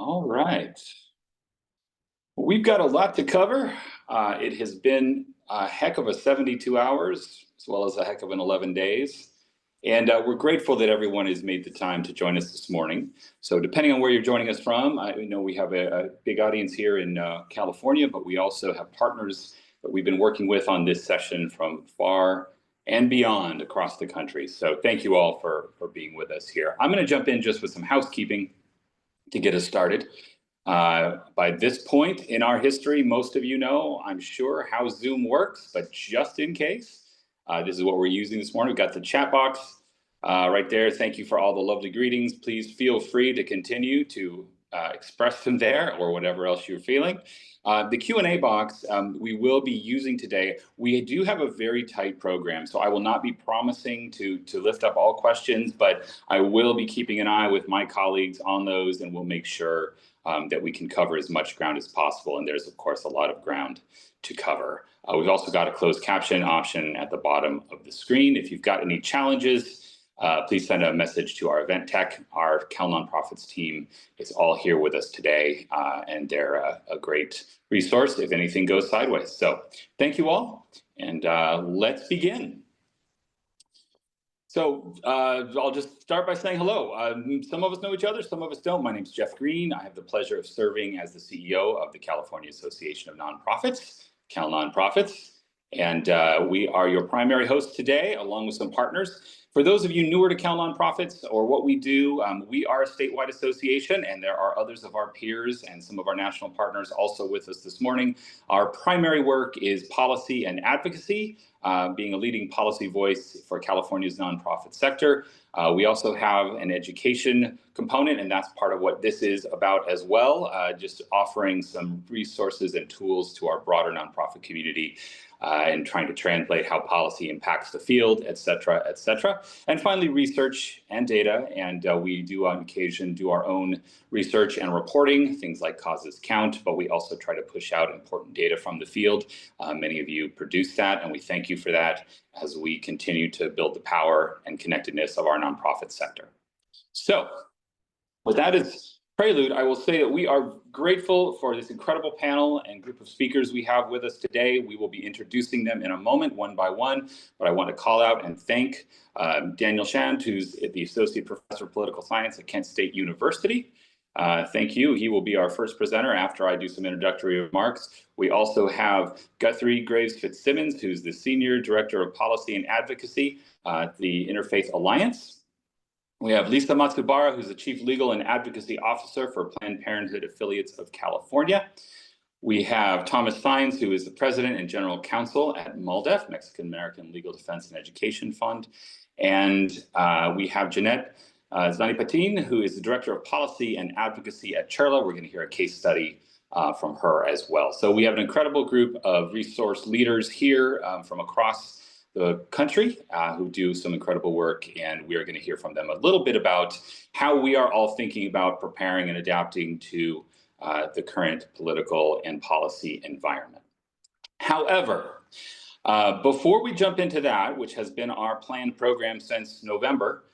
All right. Well, we've got a lot to cover. It has been a heck of a 72 hours, as well as a heck of an 11 days. And we're grateful that everyone has made the time to join us this morning. So depending on where you're joining us from, I know we have a big audience here in California, but we also have partners that we've been working with on this session from far and beyond across the country. So thank you all for being with us here. I'm going to jump in just with some housekeeping to get us started. By this point in our history, most of you know, I'm sure, how Zoom works, but just in case, this is what we're using this morning. We've got the chat box right there. Thank you for all the lovely greetings. Please feel free to continue to express them there or whatever else you're feeling. The Q&A box we will be using today. We do have a very tight program, so I will not be promising to lift up all questions, but I will be keeping an eye with my colleagues on those, and we'll make sure that we can cover as much ground as possible. And there's, of course, a lot of ground to cover. We've also got a closed caption option at the bottom of the screen. If you've got any challenges, please send a message to our event tech. Our CalNonprofits team is all here with us today, and they're a great resource if anything goes sideways. So thank you all, and let's begin. So I'll just start by saying hello. Some of us know each other, some of us don't. My name's Geoff Green. I have the pleasure of serving as the CEO of the California Association of Nonprofits, CalNonprofits. And we are your primary hosts today, along with some partners. For those of you newer to CalNonprofits or what we do, we are a statewide association, and there are others of our peers and some of our national partners also with us this morning. Our primary work is policy and advocacy, being a leading policy voice for California's nonprofit sector. We also have an education component, and that's part of what this is about as well, just offering some resources and tools to our broader nonprofit community and trying to translate how policy impacts the field, et cetera, et cetera. And finally, research and data. And we do on occasion do our own research and reporting, things like Causes Count, but we also try to push out important data from the field. Many of you produce that, and we thank you for that as we continue to build the power and connectedness of our nonprofit sector. So with that as prelude, I will say that we are grateful for this incredible panel and group of speakers we have with us today. We will be introducing them in a moment, one by one, but I want to call out and thank Daniel Shand, who's the Associate Professor of Political Science at Kent State University. Thank you. He will be our first presenter after I do some introductory remarks. We also have Guthrie Graves Fitzsimmons, who's the Senior Director of Policy and Advocacy at the Interfaith Alliance. We have Lisa Matsubara, who's the Chief Legal and Advocacy Officer for Planned Parenthood Affiliates of California. We have Thomas Saenz, who is the President and General Counsel at MALDEF, Mexican American Legal Defense and Education Fund. And we have Jeanette Zanipatin, who is the Director of Policy and Advocacy at CHIRLA. We're going to hear a case study from her as well. So we have an incredible group of resource leaders here from across the country who do some incredible work, and we are going to hear from them a little bit about how we are all thinking about preparing and adapting to the current political and policy environment. However, before we jump into that, which has been our planned program since November,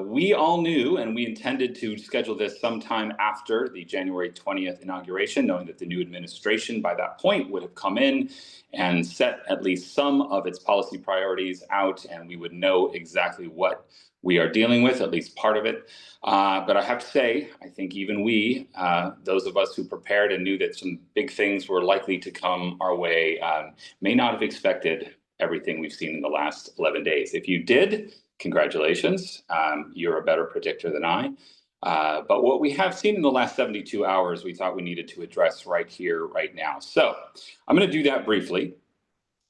we all knew, and we intended to schedule this sometime after the January 20th inauguration, knowing that the new administration by that point would have come in and set at least some of its policy priorities out, and we would know exactly what we are dealing with, at least part of it. But I have to say, I think even we, those of us who prepared and knew that some big things were likely to come our way, may not have expected everything we've seen in the last 11 days. If you did, congratulations, you're a better predictor than I. But what we have seen in the last 72 hours, we thought we needed to address right here, right now. So I'm going to do that briefly.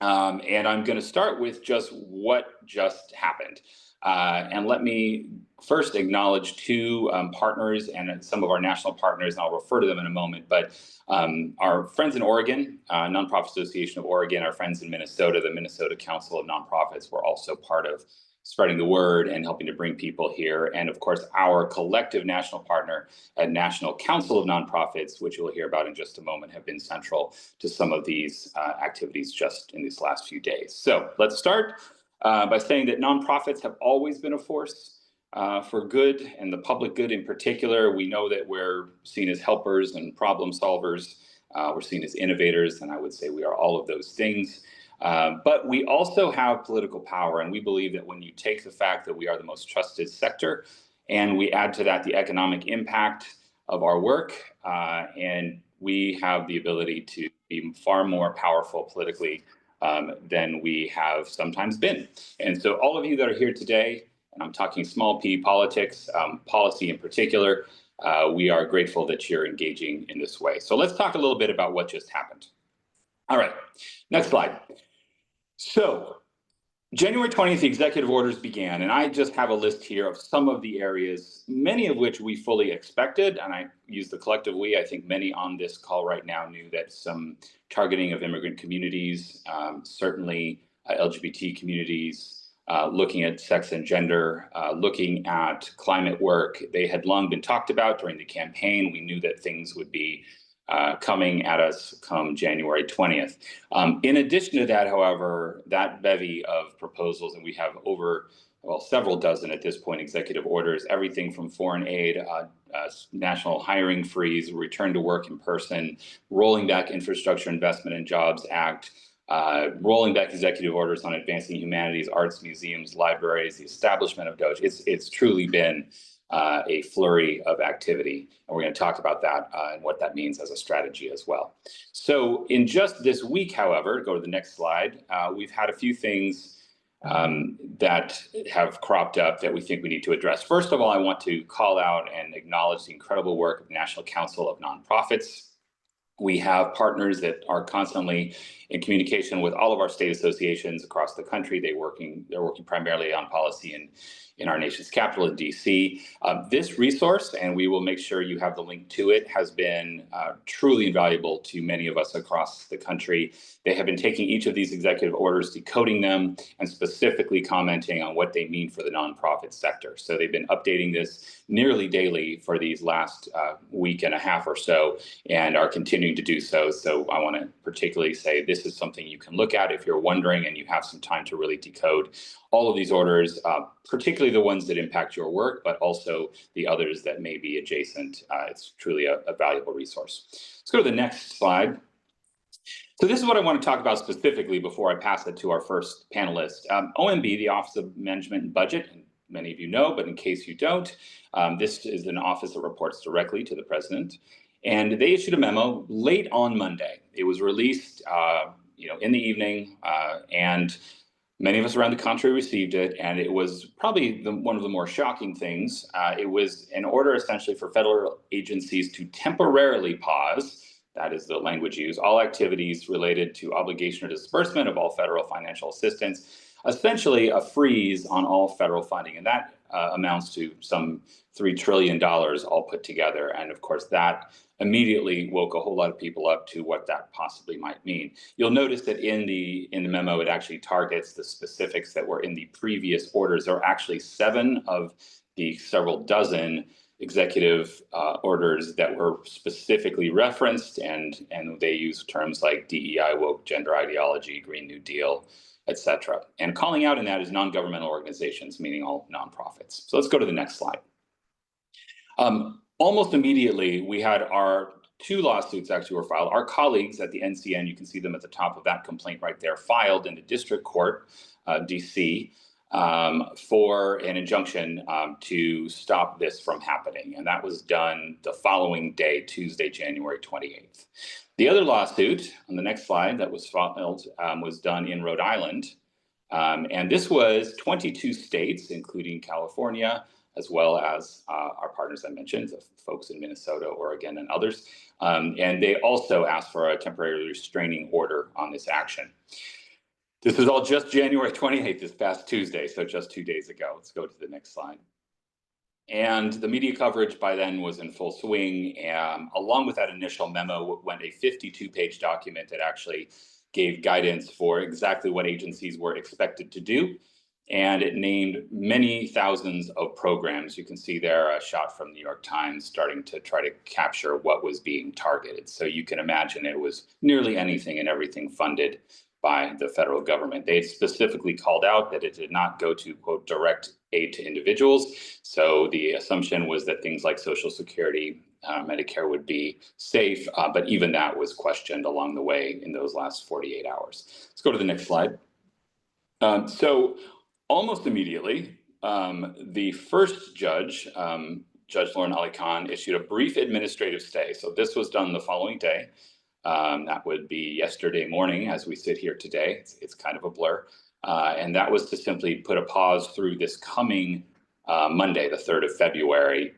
And I'm going to start with just what just happened. And let me first acknowledge two partners and some of our national partners, and I'll refer to them in a moment. But our friends in Oregon, Nonprofit Association of Oregon, our friends in Minnesota, the Minnesota Council of Nonprofits, were also part of spreading the word and helping to bring people here. And of course, our collective national partner at National Council of Nonprofits, which you'll hear about in just a moment, have been central to some of these activities just in these last few days. So let's start by saying that nonprofits have always been a force for good and the public good in particular. We know that we're seen as helpers and problem solvers. We're seen as innovators, and I would say we are all of those things. But we also have political power, and we believe that when you take the fact that we are the most trusted sector, and we add to that the economic impact of our work, and we have the ability to be far more powerful politically than we have sometimes been. And so all of you that are here today, and I'm talking small p politics, policy in particular, we are grateful that you're engaging in this way. So let's talk a little bit about what just happened. All right, next slide. So January 20th, the executive orders began, and I just have a list here of some of the areas, many of which we fully expected, and I use the collective we. I think many on this call right now knew that some targeting of immigrant communities, certainly LGBT communities, looking at sex and gender, looking at climate work. They had long been talked about during the campaign. We knew that things would be coming at us come January 20th. In addition to that, however, that bevy of proposals, and we have over, well, several dozen at this point, executive orders, everything from foreign aid, national hiring freeze, return to work in person, rolling back Infrastructure Investment and Jobs Act, rolling back executive orders on advancing humanities, arts, museums, libraries, the establishment of DOGE. It's truly been a flurry of activity. And we're going to talk about that and what that means as a strategy as well. So in just this week, however, go to the next slide, we've had a few things that have cropped up that we think we need to address. First of all, I want to call out and acknowledge the incredible work of the National Council of Nonprofits. We have partners that are constantly in communication with all of our state associations across the country. They're working primarily on policy in our nation's capital in DC. This resource, and we will make sure you have the link to it, has been truly invaluable to many of us across the country. They have been taking each of these executive orders, decoding them, and specifically commenting on what they mean for the nonprofit sector. So they've been updating this nearly daily for these last week and a half or so, and are continuing to do so. So I want to particularly say this is something you can look at if you're wondering and you have some time to really decode all of these orders, particularly the ones that impact your work, but also the others that may be adjacent. It's truly a valuable resource. Let's go to the next slide. So this is what I want to talk about specifically before I pass it to our first panelist. OMB, the Office of Management and Budget, and many of you know, but in case you don't, this is an office that reports directly to the president. And they issued a memo late on Monday. It was released in the evening, and many of us around the country received it, and it was probably one of the more shocking things. It was an order essentially for federal agencies to temporarily pause, that is the language used, all activities related to obligation or disbursement of all federal financial assistance, essentially a freeze on all federal funding. And that amounts to some $3 trillion all put together. And of course, that immediately woke a whole lot of people up to what that possibly might mean. You'll notice that in the memo, it actually targets the specifics that were in the previous orders. There are actually 7 of the several dozen executive orders that were specifically referenced, and they use terms like DEI, woke gender ideology, Green New Deal, etc. And calling out in that is non-governmental organizations, meaning all nonprofits. So let's go to the next slide. Almost immediately, we had our 2 lawsuits actually were filed. Our colleagues at the NCN, you can see them at the top of that complaint right there, filed in the district court, DC, for an injunction to stop this from happening. And that was done the following day, Tuesday, January 28th. The other lawsuit on the next slide that was filed was done in Rhode Island. And this was 22 states, including California, as well as our partners I mentioned, the folks in Minnesota, Oregon, and others. And they also asked for a temporary restraining order on this action. This was all just January 28th, this past Tuesday, so just 2 days ago. Let's go to the next slide. And the media coverage by then was in full swing. Along with that initial memo went a 52-page document that actually gave guidance for exactly what agencies were expected to do. And it named many thousands of programs. You can see there a shot from the New York Times starting to try to capture what was being targeted. So you can imagine it was nearly anything and everything funded by the federal government. They specifically called out that it did not go to, quote, direct aid to individuals. So the assumption was that things like Social Security, Medicare would be safe, but even that was questioned along the way in those last 48 hours. Let's go to the next slide. So almost immediately, the first judge, Judge Lauren Ali Khan, issued a brief administrative stay. So this was done the following day. That would be yesterday morning as we sit here today. It's kind of a blur. And that was to simply put a pause through this coming Monday, the 3rd of February,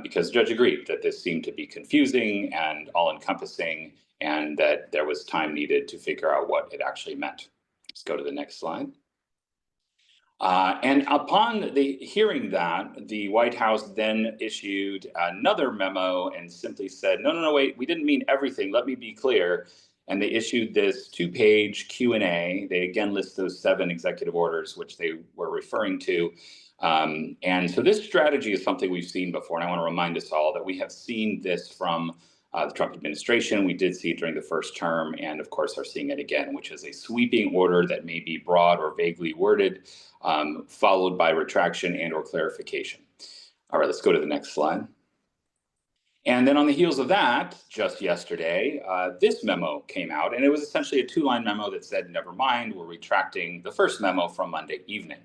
because the judge agreed that this seemed to be confusing and all-encompassing, and that there was time needed to figure out what it actually meant. Let's go to the next slide. And upon hearing that, the White House then issued another memo and simply said, no, wait, we didn't mean everything. Let me be clear. And they issued this 2-page Q&A. They again list those 7 executive orders, which they were referring to. And so this strategy is something we've seen before. And I want to remind us all that we have seen this from the Trump administration. We did see it during the first term, and of course are seeing it again, which is a sweeping order that may be broad or vaguely worded, followed by retraction and or clarification. All right, let's go to the next slide. And then on the heels of that, just yesterday, this memo came out, and it was essentially a 2-line memo that said, never mind, we're retracting the first memo from Monday evening.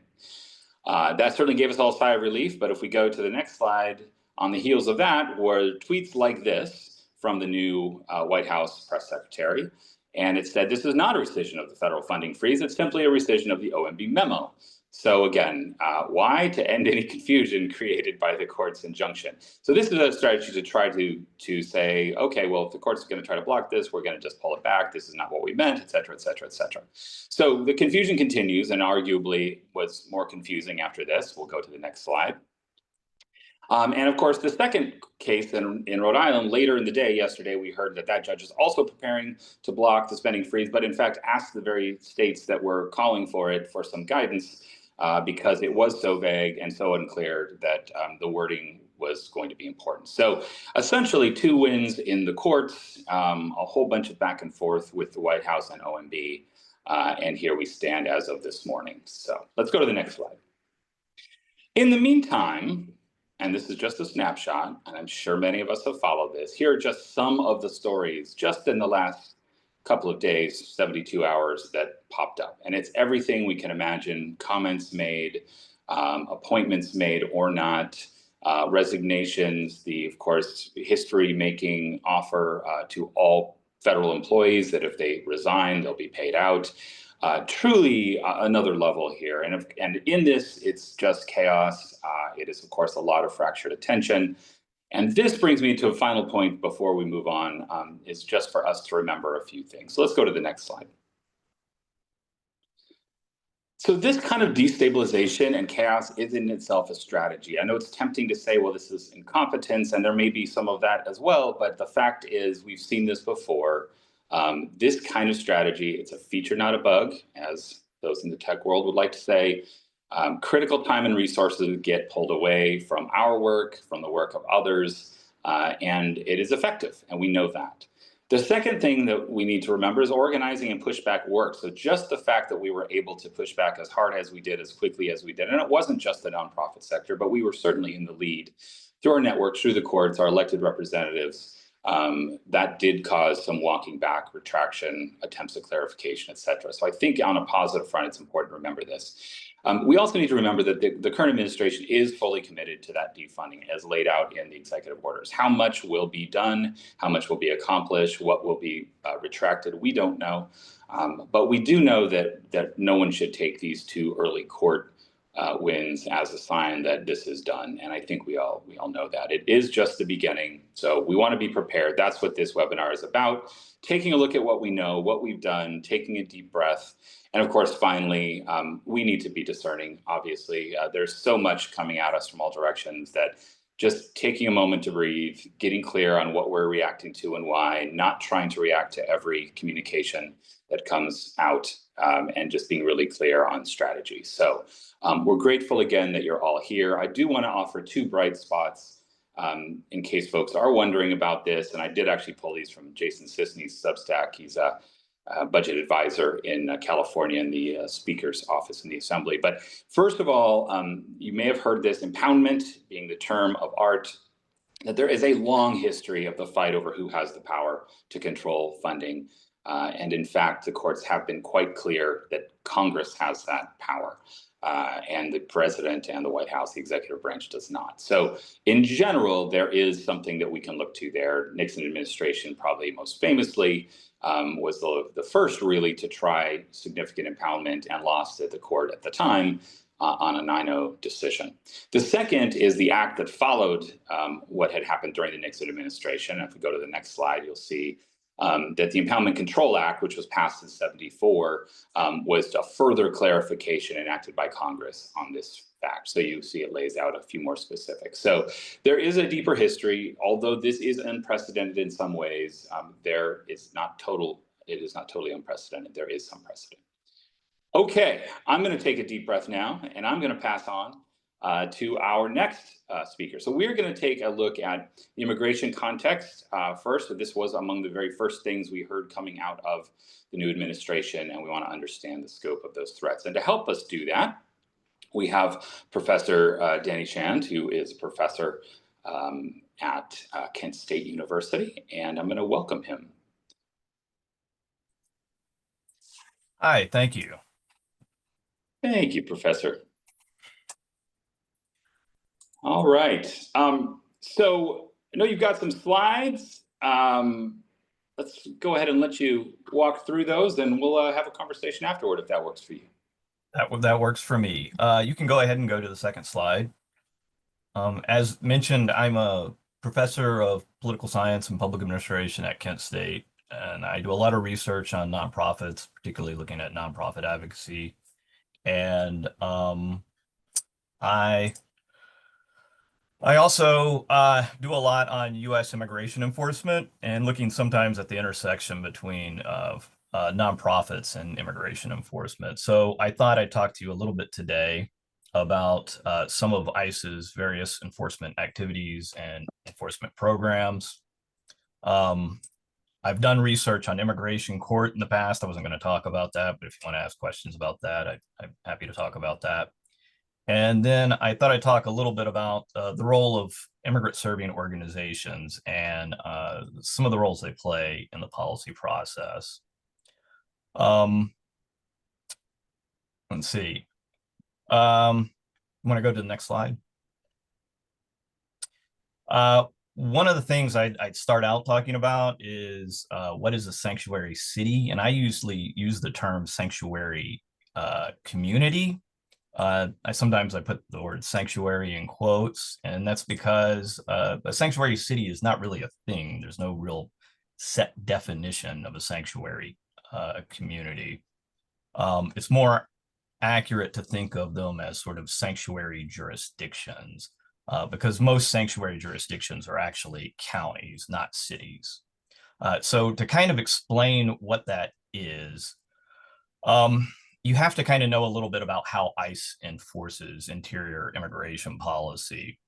That certainly gave us all a sigh of relief, but if we go to the next slide, on the heels of that were tweets like this from the new White House press secretary. And it said, this is not a rescission of the federal funding freeze, it's simply a rescission of the OMB memo. So again, why? To end any confusion created by the court's injunction. So this is a strategy to try to say, okay, well, if the court's going to try to block this, we're going to just pull it back. This is not what we meant, et cetera, et cetera, et cetera. So the confusion continues, and arguably was more confusing after this. We'll go to the next slide. And of course, the second case in Rhode Island, later in the day, yesterday, we heard that judge is also preparing to block the spending freeze, but in fact asked the very states that were calling for it for some guidance because it was so vague and so unclear that the wording was going to be important. So essentially 2 wins in the courts, a whole bunch of back and forth with the White House and OMB, and here we stand as of this morning. So let's go to the next slide. In the meantime, and this is just a snapshot, and I'm sure many of us have followed this, here are just some of the stories just in the last couple of days, 72 hours, that popped up. And it's everything we can imagine: comments made, appointments made or not, resignations, of course, history-making offer to all federal employees that if they resign, they'll be paid out. Truly another level here. And in this, it's just chaos. It is, of course, a lot of fractured attention. And this brings me to a final point before we move on, is just for us to remember a few things. So let's go to the next slide. So this kind of destabilization and chaos is in itself a strategy. I know it's tempting to say, well, this is incompetence, and there may be some of that as well, but the fact is we've seen this before. This kind of strategy, it's a feature, not a bug, as those in the tech world would like to say. Critical time and resources get pulled away from our work, from the work of others, and it is effective, and we know that. The second thing that we need to remember is organizing and pushback works. So just the fact that we were able to push back as hard as we did, as quickly as we did, and it wasn't just the nonprofit sector, but we were certainly in the lead through our networks, through the courts, our elected representatives. That did cause some walking back, retraction, attempts at clarification, et cetera. So I think on a positive front, it's important to remember this. We also need to remember that the current administration is fully committed to that defunding as laid out in the executive orders. How much will be done? How much will be accomplished? What will be retracted? We don't know. But we do know that no one should take these 2 early court wins as a sign that this is done. And I think we all know that. It is just the beginning. So we want to be prepared. That's what this webinar is about. Taking a look at what we know, what we've done, taking a deep breath. And of course, finally, we need to be discerning. Obviously, there's so much coming at us from all directions that just taking a moment to breathe, getting clear on what we're reacting to and why, not trying to react to every communication that comes out, and just being really clear on strategy. So we're grateful again that you're all here. I do want to offer 2 bright spots in case folks are wondering about this. And I did actually pull these from Jason Sisney's Substack. He's a budget advisor in California in the Speaker's office in the Assembly. But first of all, you may have heard this, impoundment being the term of art, that there is a long history of the fight over who has the power to control funding. And in fact, the courts have been quite clear that Congress has that power. And the president and the White House, the executive branch, does not. So in general, there is something that we can look to there. Nixon administration, probably most famously, was the first really to try significant impoundment and lost at the court at the time on a 9-0 decision. The second is the act that followed what had happened during the Nixon administration. If we go to the next slide, you'll see that the Impoundment Control Act, which was passed in '74, was a further clarification enacted by Congress on this fact. So you see it lays out a few more specifics. So there is a deeper history, although this is unprecedented in some ways. It is not totally unprecedented. There is some precedent. Okay, I'm going to take a deep breath now, and I'm going to pass on to our next speaker. So we're going to take a look at the immigration context first. So this was among the very first things we heard coming out of the new administration, and we want to understand the scope of those threats. And to help us do that, we have Professor Danny Shand, who is a professor at Kent State University, and I'm going to welcome him. Hi, thank you. Thank you, Professor. All right. So I know you've got some slides. Let's go ahead and let you walk through those, and we'll have a conversation afterward if that works for you. That works for me. You can go ahead and go to the second slide. As mentioned, I'm a professor of political science and public administration at Kent State, and I do a lot of research on nonprofits, particularly looking at nonprofit advocacy. And I also do a lot on U.S. immigration enforcement and looking sometimes at the intersection between nonprofits and immigration enforcement. So I thought I'd talk to you a little bit today about some of ICE's various enforcement activities and enforcement programs. I've done research on immigration court in the past. I wasn't going to talk about that, but if you want to ask questions about that, I'm happy to talk about that. And then I thought I'd talk a little bit about the role of immigrant serving organizations and some of the roles they play in the policy process. Let's see. Want to go to the next slide? One of the things I'd start out talking about is what is a sanctuary city? And I usually use the term sanctuary community. Sometimes I put the word sanctuary in quotes, and that's because a sanctuary city is not really a thing. There's no real set definition of a sanctuary community. It's more accurate to think of them as sort of sanctuary jurisdictions. Because most sanctuary jurisdictions are actually counties, not cities. So to kind of explain what that is, you have to kind of know a little bit about how ICE enforces interior immigration policy.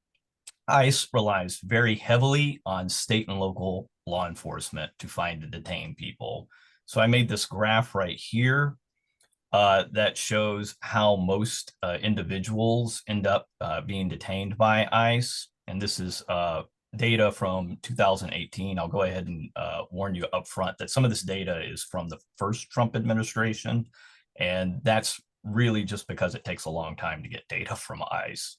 ICE relies very heavily on state and local law enforcement to find and detain people. So I made this graph right here that shows how most individuals end up being detained by ICE. And this is data from 2018. I'll go ahead and warn you up front that some of this data is from the first Trump administration. And that's really just because it takes a long time to get data from ICE.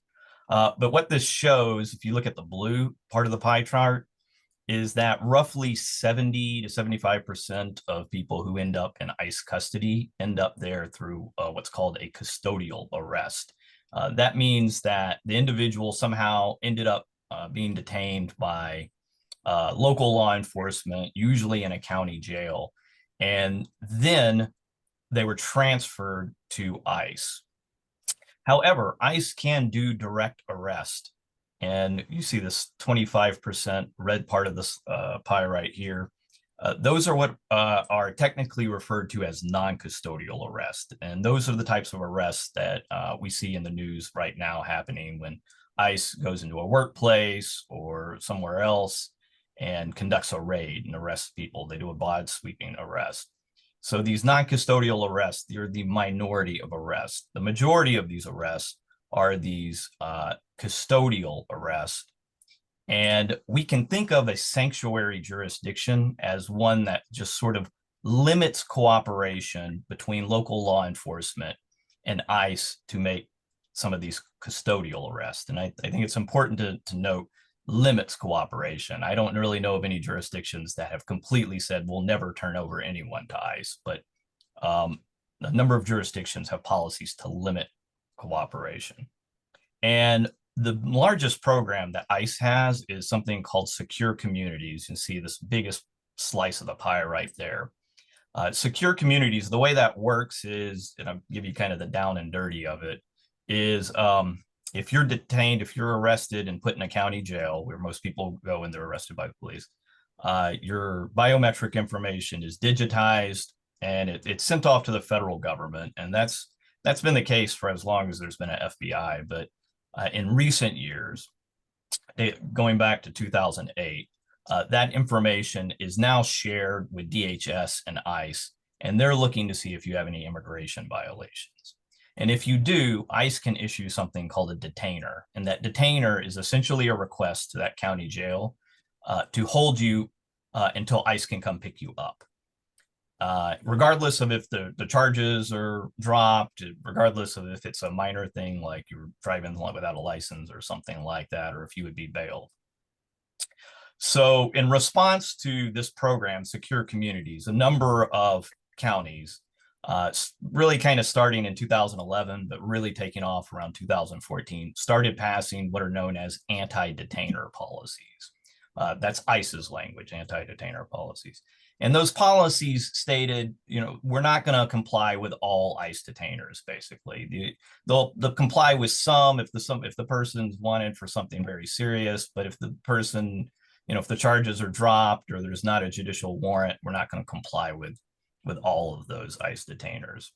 But what this shows, if you look at the blue part of the pie chart, is that roughly 70 to 75% of people who end up in ICE custody end up there through what's called a custodial arrest. That means that the individual somehow ended up being detained by local law enforcement, usually in a county jail, and then they were transferred to ICE. However, ICE can do direct arrest. And you see this 25% red part of this pie right here. Those are what are technically referred to as non-custodial arrest. And those are the types of arrests that we see in the news right now happening when ICE goes into a workplace or somewhere else and conducts a raid and arrests people. They do a bod sweeping arrest. So these non-custodial arrests, they're the minority of arrests. The majority of these arrests are these custodial arrests. And we can think of a sanctuary jurisdiction as one that just sort of limits cooperation between local law enforcement and ICE to make some of these custodial arrests. And I think it's important to note limits cooperation. I don't really know of any jurisdictions that have completely said we'll never turn over anyone to ICE, but a number of jurisdictions have policies to limit cooperation. And the largest program that ICE has is something called Secure Communities. You see this biggest slice of the pie right there. Secure Communities, the way that works is, and I'll give you kind of the down and dirty of it, is if you're detained, if you're arrested and put in a county jail, where most people go when they're arrested by the police, your biometric information is digitized and it's sent off to the federal government. And that's been the case for as long as there's been an FBI. But in recent years, going back to 2008, that information is now shared with DHS and ICE, and they're looking to see if you have any immigration violations. And if you do, ICE can issue something called a detainer. And that detainer is essentially a request to that county jail to hold you until ICE can come pick you up. Regardless of if the charges are dropped, regardless of if it's a minor thing like you're driving without a license or something like that, or if you would be bailed. So in response to this program, Secure Communities, a number of counties, really kind of starting in 2011, but really taking off around 2014, started passing what are known as anti-detainer policies. That's ICE's language, anti-detainer policies. And those policies stated, we're not going to comply with all ICE detainers, basically. They'll comply with some if the person's wanted for something very serious, but if the person, if the charges are dropped or there's not a judicial warrant, we're not going to comply with all of those ICE detainers.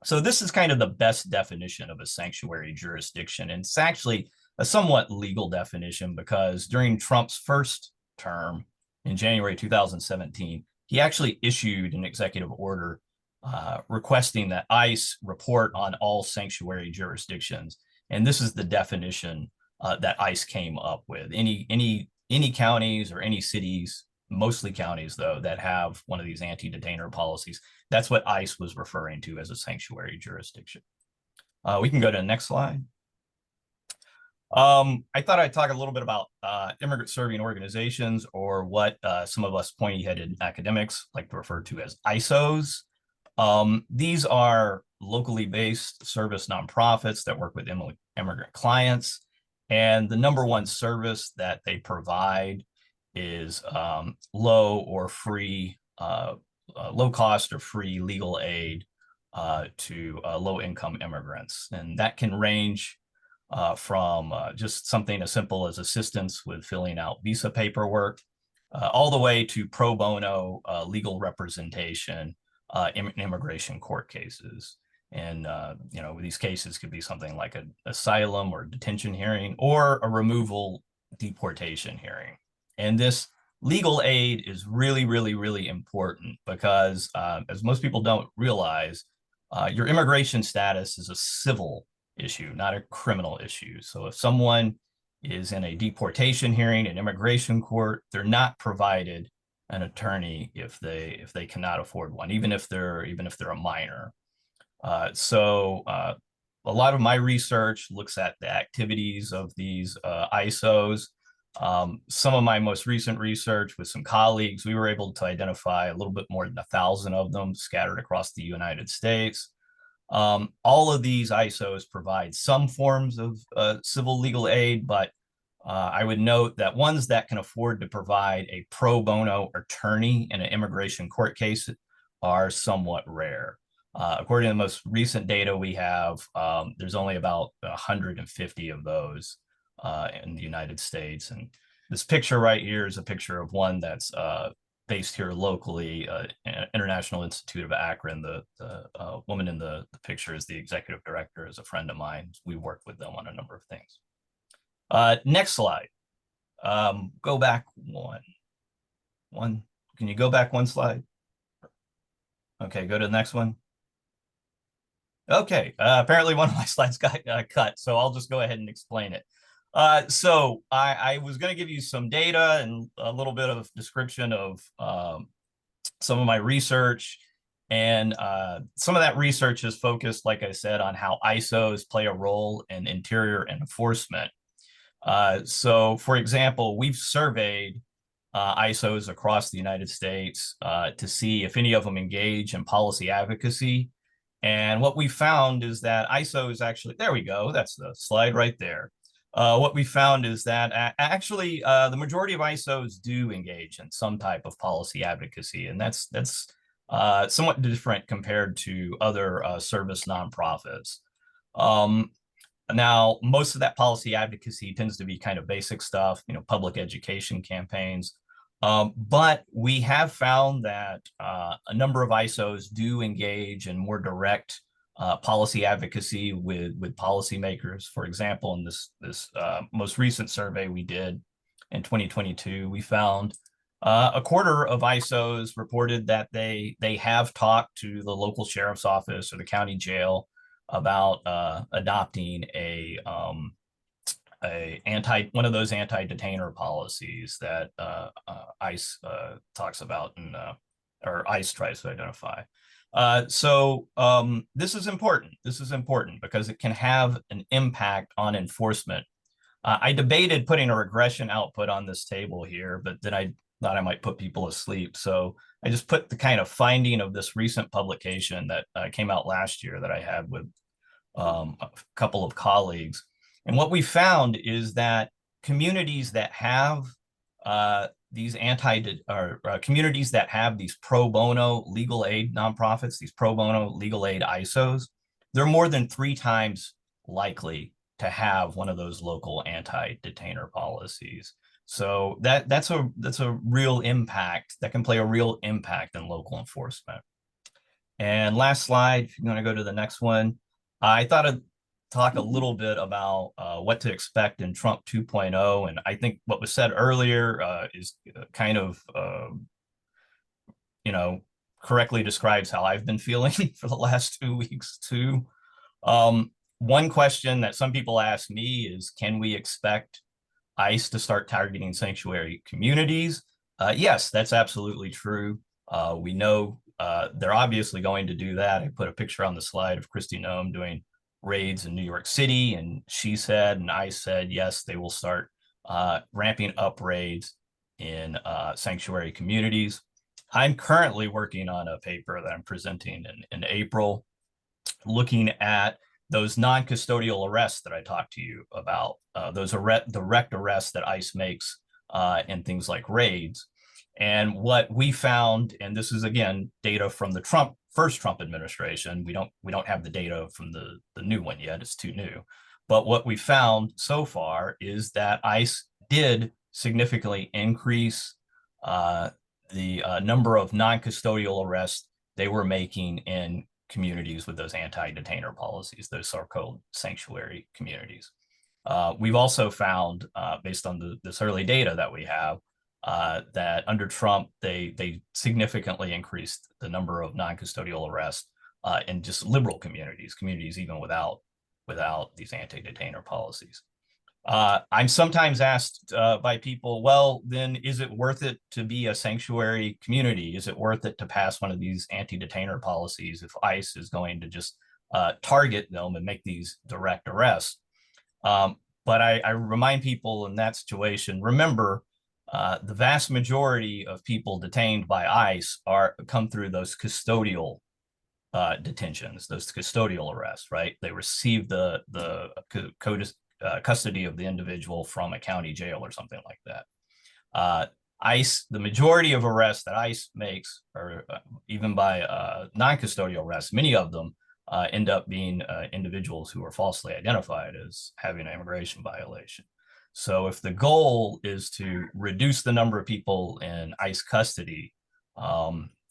So this is kind of the best definition of a sanctuary jurisdiction. And it's actually a somewhat legal definition because during Trump's first term in January 2017, he actually issued an executive order requesting that ICE report on all sanctuary jurisdictions. And this is the definition that ICE came up with. Any counties or any cities, mostly counties though, that have one of these anti-detainer policies, that's what ICE was referring to as a sanctuary jurisdiction. We can go to the next slide. I thought I'd talk a little bit about immigrant serving organizations, or what some of us pointy-headed academics like to refer to as ISOs. These are locally based service nonprofits that work with immigrant clients. And the number one service that they provide is low cost or free legal aid to low-income immigrants. And that can range from just something as simple as assistance with filling out visa paperwork, all the way to pro bono legal representation in immigration court cases. And these cases could be something like an asylum or detention hearing, or a removal deportation hearing. And this legal aid is really, really, really important because, as most people don't realize, your immigration status is a civil issue, not a criminal issue. So if someone is in a deportation hearing in immigration court, they're not provided an attorney if they cannot afford one, even if they're a minor. So a lot of my research looks at the activities of these ISOs. Some of my most recent research with some colleagues, we were able to identify a little bit more than 1,000 of them scattered across the United States. All of these ISOs provide some forms of civil legal aid, but I would note that ones that can afford to provide a pro bono attorney in an immigration court case are somewhat rare. According to the most recent data we have, there's only about 150 of those in the United States. And this picture right here is a picture of one that's based here locally, International Institute of Akron. The woman in the picture is the executive director, is a friend of mine. We work with them on a number of things. Next slide. Go back one. Can you go back one slide? Okay, go to the next one. Okay, apparently one of my slides got cut, so I'll just go ahead and explain it. So I was going to give you some data and a little bit of description of some of my research. And some of that research is focused, like I said, on how ISOs play a role in interior enforcement. So, for example, we've surveyed ISOs across the United States to see if any of them engage in policy advocacy. And what we found is that ISO is actually, there we go, that's the slide right there. What we found is that actually the majority of ISOs do engage in some type of policy advocacy, and that's somewhat different compared to other service nonprofits. Now, most of that policy advocacy tends to be kind of basic stuff, public education campaigns. But we have found that a number of ISOs do engage in more direct policy advocacy with policymakers. For example, in this most recent survey we did in 2022, we found a quarter of ISOs reported that they have talked to the local sheriff's office or the county jail about adopting one of those anti-detainer policies that ICE talks about and or ICE tries to identify. So this is important. This is important because it can have an impact on enforcement. I debated putting a regression output on this table here, but then I thought I might put people asleep. So I just put the kind of finding of this recent publication that came out last year that I had with a couple of colleagues. And what we found is that communities that have these communities that have these pro bono legal aid nonprofits, these pro bono legal aid ISOs, they're more than 3 times likely to have one of those local anti-detainer policies. So that's a real impact that can play a real impact in local enforcement. And last slide, if you're going to go to the next one, I thought I'd talk a little bit about what to expect in Trump 2.0. And I think what was said earlier is kind of, correctly describes how I've been feeling for the last 2 weeks too. One question that some people ask me is, can we expect ICE to start targeting sanctuary communities? Yes, that's absolutely true. We know they're obviously going to do that. I put a picture on the slide of Kristi Noem doing raids in New York City, and she said, and I said, yes, they will start ramping up raids in sanctuary communities. I'm currently working on a paper that I'm presenting in April, looking at those non-custodial arrests that I talked to you about, those direct arrests that ICE makes in things like raids. And what we found, and this is again data from the first Trump administration. We don't have the data from the new one yet; it's too new. But what we found so far is that ICE did significantly increase the number of non-custodial arrests they were making in communities with those anti-detainer policies, those so-called sanctuary communities. We've also found, based on this early data that we have, that under Trump, they significantly increased the number of non-custodial arrests in just liberal communities even without these anti-detainer policies. I'm sometimes asked by people, well, then is it worth it to be a sanctuary community? Is it worth it to pass one of these anti-detainer policies if ICE is going to just target them and make these direct arrests? But I remind people in that situation, remember, the vast majority of people detained by ICE come through those custodial detentions, those custodial arrests, right? They receive the custody of the individual from a county jail or something like that. ICE, the majority of arrests that ICE makes, or even by non-custodial arrests, many of them end up being individuals who are falsely identified as having an immigration violation. So if the goal is to reduce the number of people in ICE custody,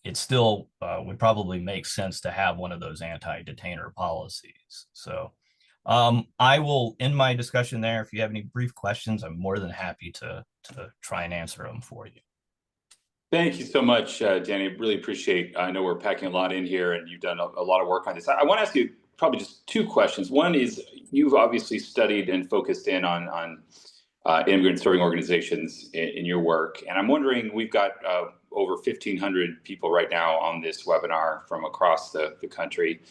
it still would probably make sense to have one of those anti-detainer policies. So I will end my discussion there. If you have any brief questions, I'm more than happy to try and answer them for you. Thank you so much, Danny. Really appreciate. I know we're packing a lot in here, and you've done a lot of work on this. I want to ask you probably just two questions. One is you've obviously studied and focused in on immigrant serving organizations in your work, and I'm wondering, we've got over 1,500 people right now on this webinar from across the country.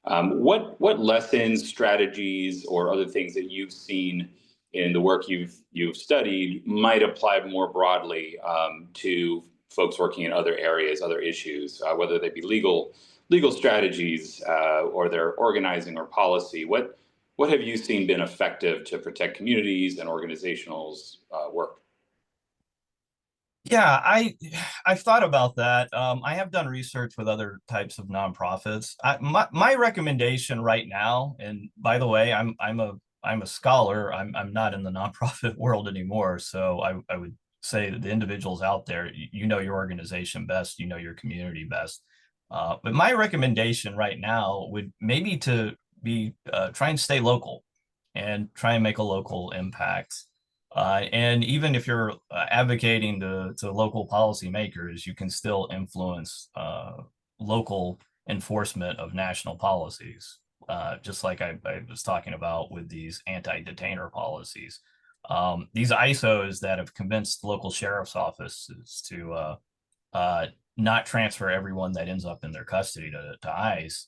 What lessons, strategies, or other things that you've seen in the work you've studied might apply more broadly to folks working in other areas, other issues, whether they be legal strategies or their organizing or policy? What have you seen been effective to protect communities and organizationals' work? Yeah, I've thought about that. I have done research with other types of nonprofits. My recommendation right now, and by the way, I'm a scholar. I'm not in the nonprofit world anymore. So I would say that the individuals out there, you know your organization best, you know your community best. But my recommendation right now would maybe to be try and stay local and try and make a local impact. And even if you're advocating to local policymakers, you can still influence local enforcement of national policies, just like I was talking about with these anti-detainer policies. These ISOs that have convinced local sheriff's offices to not transfer everyone that ends up in their custody to ICE,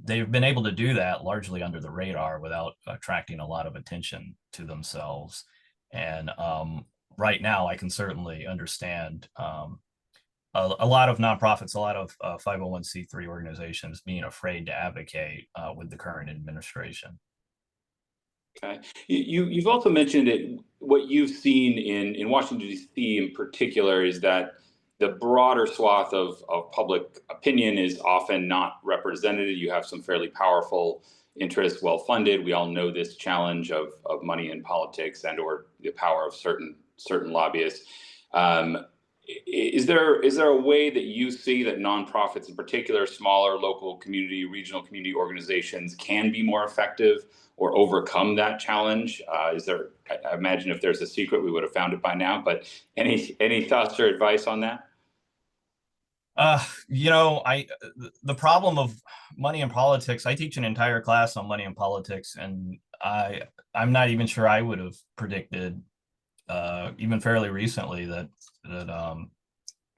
they've been able to do that largely under the radar without attracting a lot of attention to themselves. And right now, I can certainly understand a lot of nonprofits, a lot of 501c3 organizations being afraid to advocate with the current administration. Okay. You've also mentioned it. What you've seen in Washington, D.C. in particular is that the broader swath of public opinion is often not represented. You have some fairly powerful interests, well funded. We all know this challenge of money in politics and or the power of certain lobbyists. Is there a way that you see that nonprofits, in particular, smaller local community, regional community organizations, can be more effective or overcome that challenge? Is there? I imagine if there's a secret, we would have found it by now. But any thoughts or advice on that? You know, the problem of money in politics, I teach an entire class on money in politics, and I'm not even sure I would have predicted even fairly recently that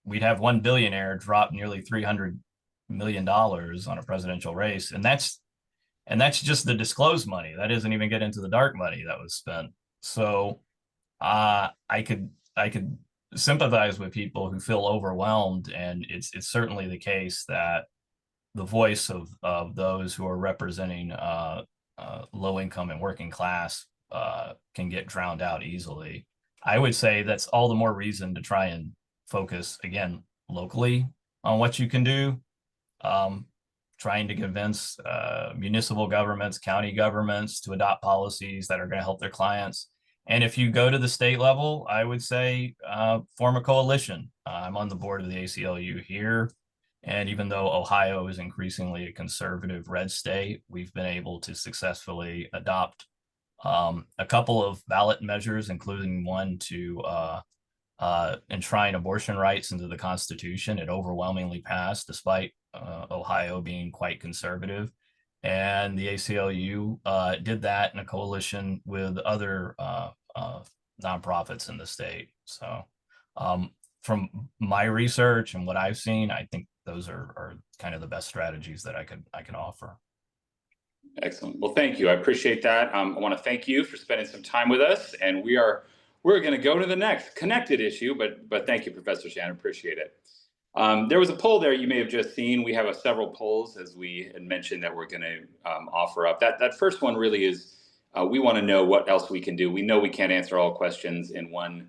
we'd have one billionaire drop nearly $300 million on a presidential race, and that's just the disclosed money. That doesn't even get into the dark money that was spent. So I could sympathize with people who feel overwhelmed, and it's certainly the case that the voice of those who are representing low income and working class can get drowned out easily. I would say that's all the more reason to try and focus again locally on what you can do. Trying to convince municipal governments, county governments to adopt policies that are going to help their clients. And if you go to the state level, I would say form a coalition. I'm on the board of the ACLU here. And even though Ohio is increasingly a conservative red state, we've been able to successfully adopt a couple of ballot measures, including one to enshrine abortion rights into the Constitution. It overwhelmingly passed, despite Ohio being quite conservative. And the ACLU did that in a coalition with other nonprofits in the state. So from my research and what I've seen, I think those are kind of the best strategies that I can offer. Excellent. Well, thank you. I appreciate that. I want to thank you for spending some time with us, and we're going to go to the next connected issue. But thank you, Professor Shannon. Appreciate it. There was a poll there you may have just seen. We have several polls, as we had mentioned, that we're going to offer up. That first one really is we want to know what else we can do. We know we can't answer all questions in one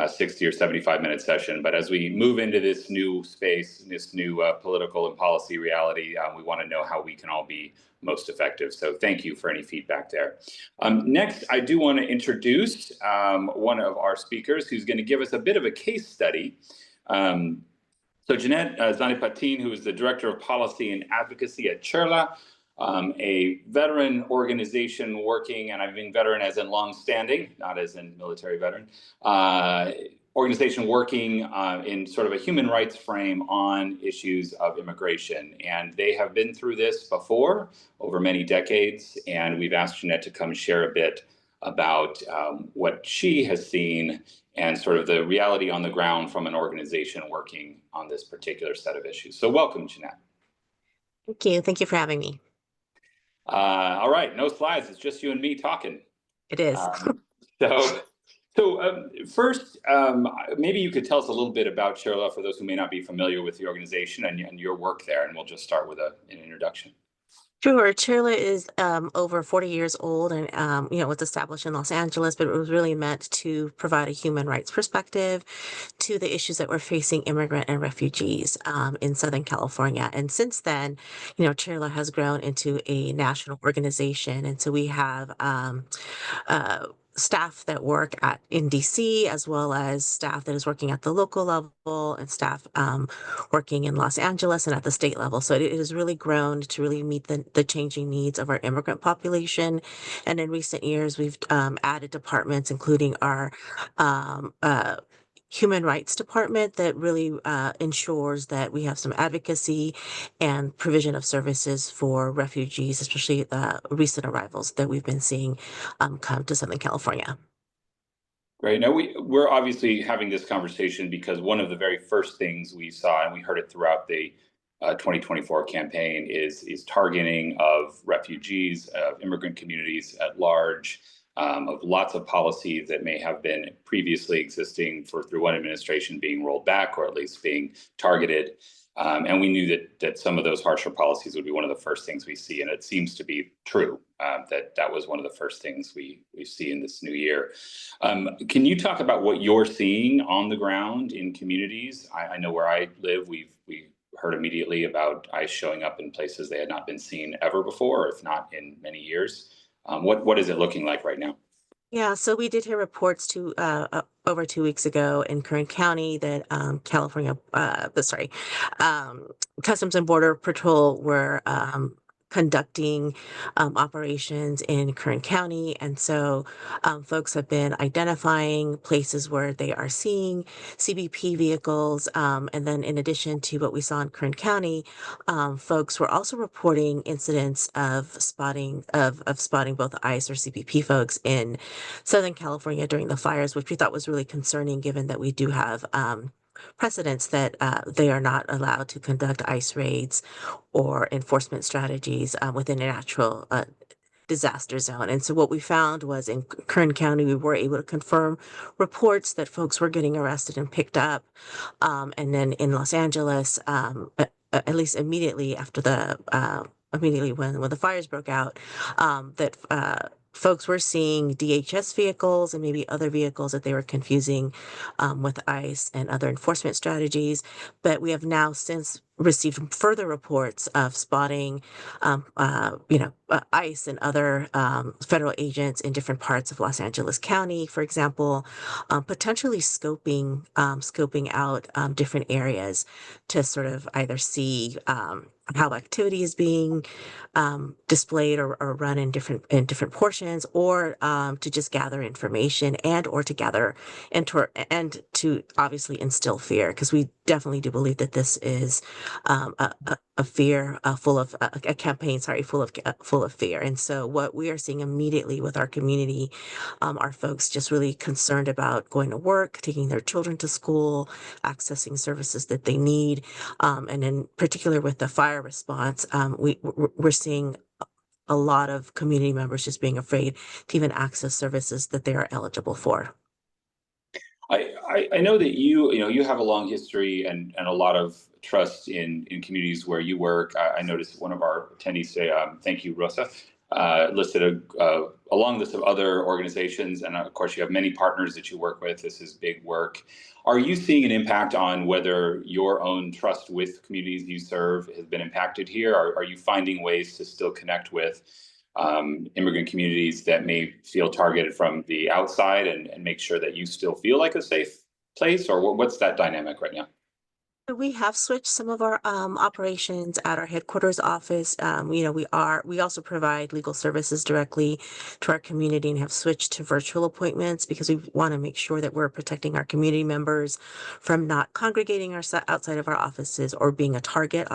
60 or 75-minute session, but as we move into this new space, this new political and policy reality, we want to know how we can all be most effective. So thank you for any feedback there. Next, I do want to introduce one of our speakers who's going to give us a bit of a case study. So Jeanette Zanipatin, who is the Director of Policy and Advocacy at CHIRLA, a veteran organization working, and I mean veteran as in long-standing, not as in military veteran, organization working in sort of a human rights frame on issues of immigration. And they have been through this before over many decades. And we've asked Jeanette to come share a bit about what she has seen and sort of the reality on the ground from an organization working on this particular set of issues. So welcome, Jeanette. Thank you. Thank you for having me. All right, no slides. It's just you and me talking. It is. First, maybe you could tell us a little bit about CHIRLA for those who may not be familiar with the organization and your work there, and we'll just start with an introduction. Sure. CHIRLA is over 40 years old and, was established in Los Angeles, but it was really meant to provide a human rights perspective to the issues that we're facing immigrant and refugees in Southern California. And since then, CHIRLA has grown into a national organization. And so we have staff that work in DC, as well as staff that is working at the local level and staff working in Los Angeles and at the state level. So it has really grown to really meet the changing needs of our immigrant population. And in recent years, we've added departments, including our human rights department that really ensures that we have some advocacy and provision of services for refugees, especially the recent arrivals that we've been seeing come to Southern California. Great. Now we're obviously having this conversation because one of the very first things we saw, and we heard it throughout the 2024 campaign, is targeting of refugees, of immigrant communities at large, of lots of policies that may have been previously existing through one administration being rolled back or at least being targeted. And we knew that some of those harsher policies would be one of the first things we see. And it seems to be true that was one of the first things we see in this new year. Can you talk about what you're seeing on the ground in communities? I know where I live, we heard immediately about ICE showing up in places they had not been seen ever before, or if not in many years. What is it looking like right now? Yeah, so we did hear reports over 2 weeks ago in Kern County that Customs and Border Patrol were conducting operations in Kern County. And so folks have been identifying places where they are seeing CBP vehicles. And then in addition to what we saw in Kern County, folks were also reporting incidents of spotting both ICE or CBP folks in Southern California during the fires, which we thought was really concerning given that we do have precedents that they are not allowed to conduct ICE raids or enforcement strategies within a natural disaster zone. And so what we found was in Kern County, we were able to confirm reports that folks were getting arrested and picked up. And then in Los Angeles, at least immediately after immediately when the fires broke out, that folks were seeing DHS vehicles and maybe other vehicles that they were confusing with ICE and other enforcement strategies. But we have now since received further reports of spotting, ICE and other federal agents in different parts of Los Angeles County, for example, potentially scoping out different areas to sort of either see how activity is being displayed or run in different portions, or to just gather information and to obviously instill fear, because we definitely do believe that this is a fear full of a campaign, full of fear. And so what we are seeing immediately with our community are folks just really concerned about going to work, taking their children to school, accessing services that they need, and in particular with the fire response, we're seeing a lot of community members just being afraid to even access services that they are eligible for. I know that you have a long history and a lot of trust in communities where you work. I noticed one of our attendees say, thank you, Rosa, listed a long list of other organizations. And of course, you have many partners that you work with. This is big work. Are you seeing an impact on whether your own trust with communities you serve has been impacted here? Are you finding ways to still connect with immigrant communities that may feel targeted from the outside and make sure that you still feel like a safe place? Or what's that dynamic right now? We have switched some of our operations at our headquarters office. We also provide legal services directly to our community and have switched to virtual appointments because we want to make sure that we're protecting our community members from not congregating outside of our offices or being a target.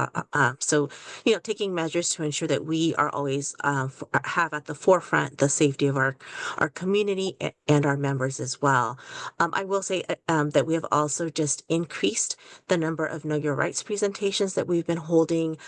So, taking measures to ensure that we are always have at the forefront the safety of our community and our members as well. I will say that we have also just increased the number of Know Your Rights presentations that we've been holding,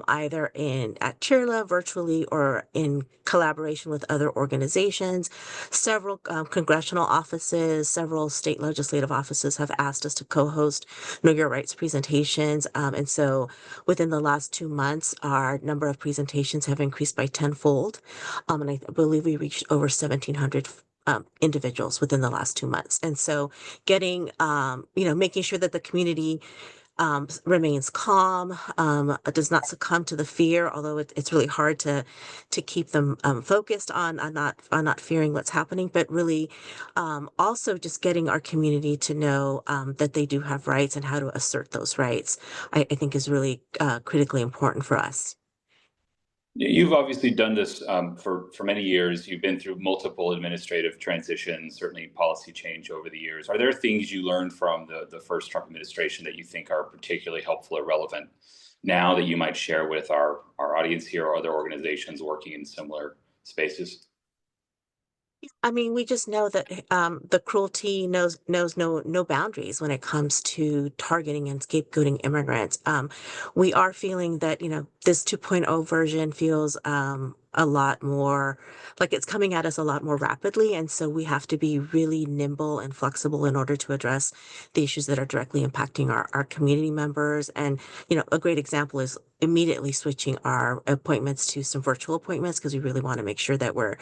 either at CHIRLA virtually or in collaboration with other organizations. Several congressional offices, several state legislative offices have asked us to co-host Know Your Rights presentations. And so within the last 2 months, our number of presentations have increased by tenfold. And I believe we reached over 1,700 individuals within the last 2 months. And so making sure that the community remains calm, does not succumb to the fear, although it's really hard to keep them focused on not fearing what's happening, but really also just getting our community to know that they do have rights and how to assert those rights, I think is really critically important for us. You've obviously done this for many years. You've been through multiple administrative transitions, certainly policy change over the years. Are there things you learned from the first Trump administration that you think are particularly helpful or relevant now that you might share with our audience here or other organizations working in similar spaces? I mean, we just know that the cruelty knows no boundaries when it comes to targeting and scapegoating immigrants. We are feeling that this 2.0 version feels a lot more like it's coming at us a lot more rapidly, and so we have to be really nimble and flexible in order to address the issues that are directly impacting our community members. And a great example is immediately switching our appointments to some virtual appointments because we really want to make sure that we're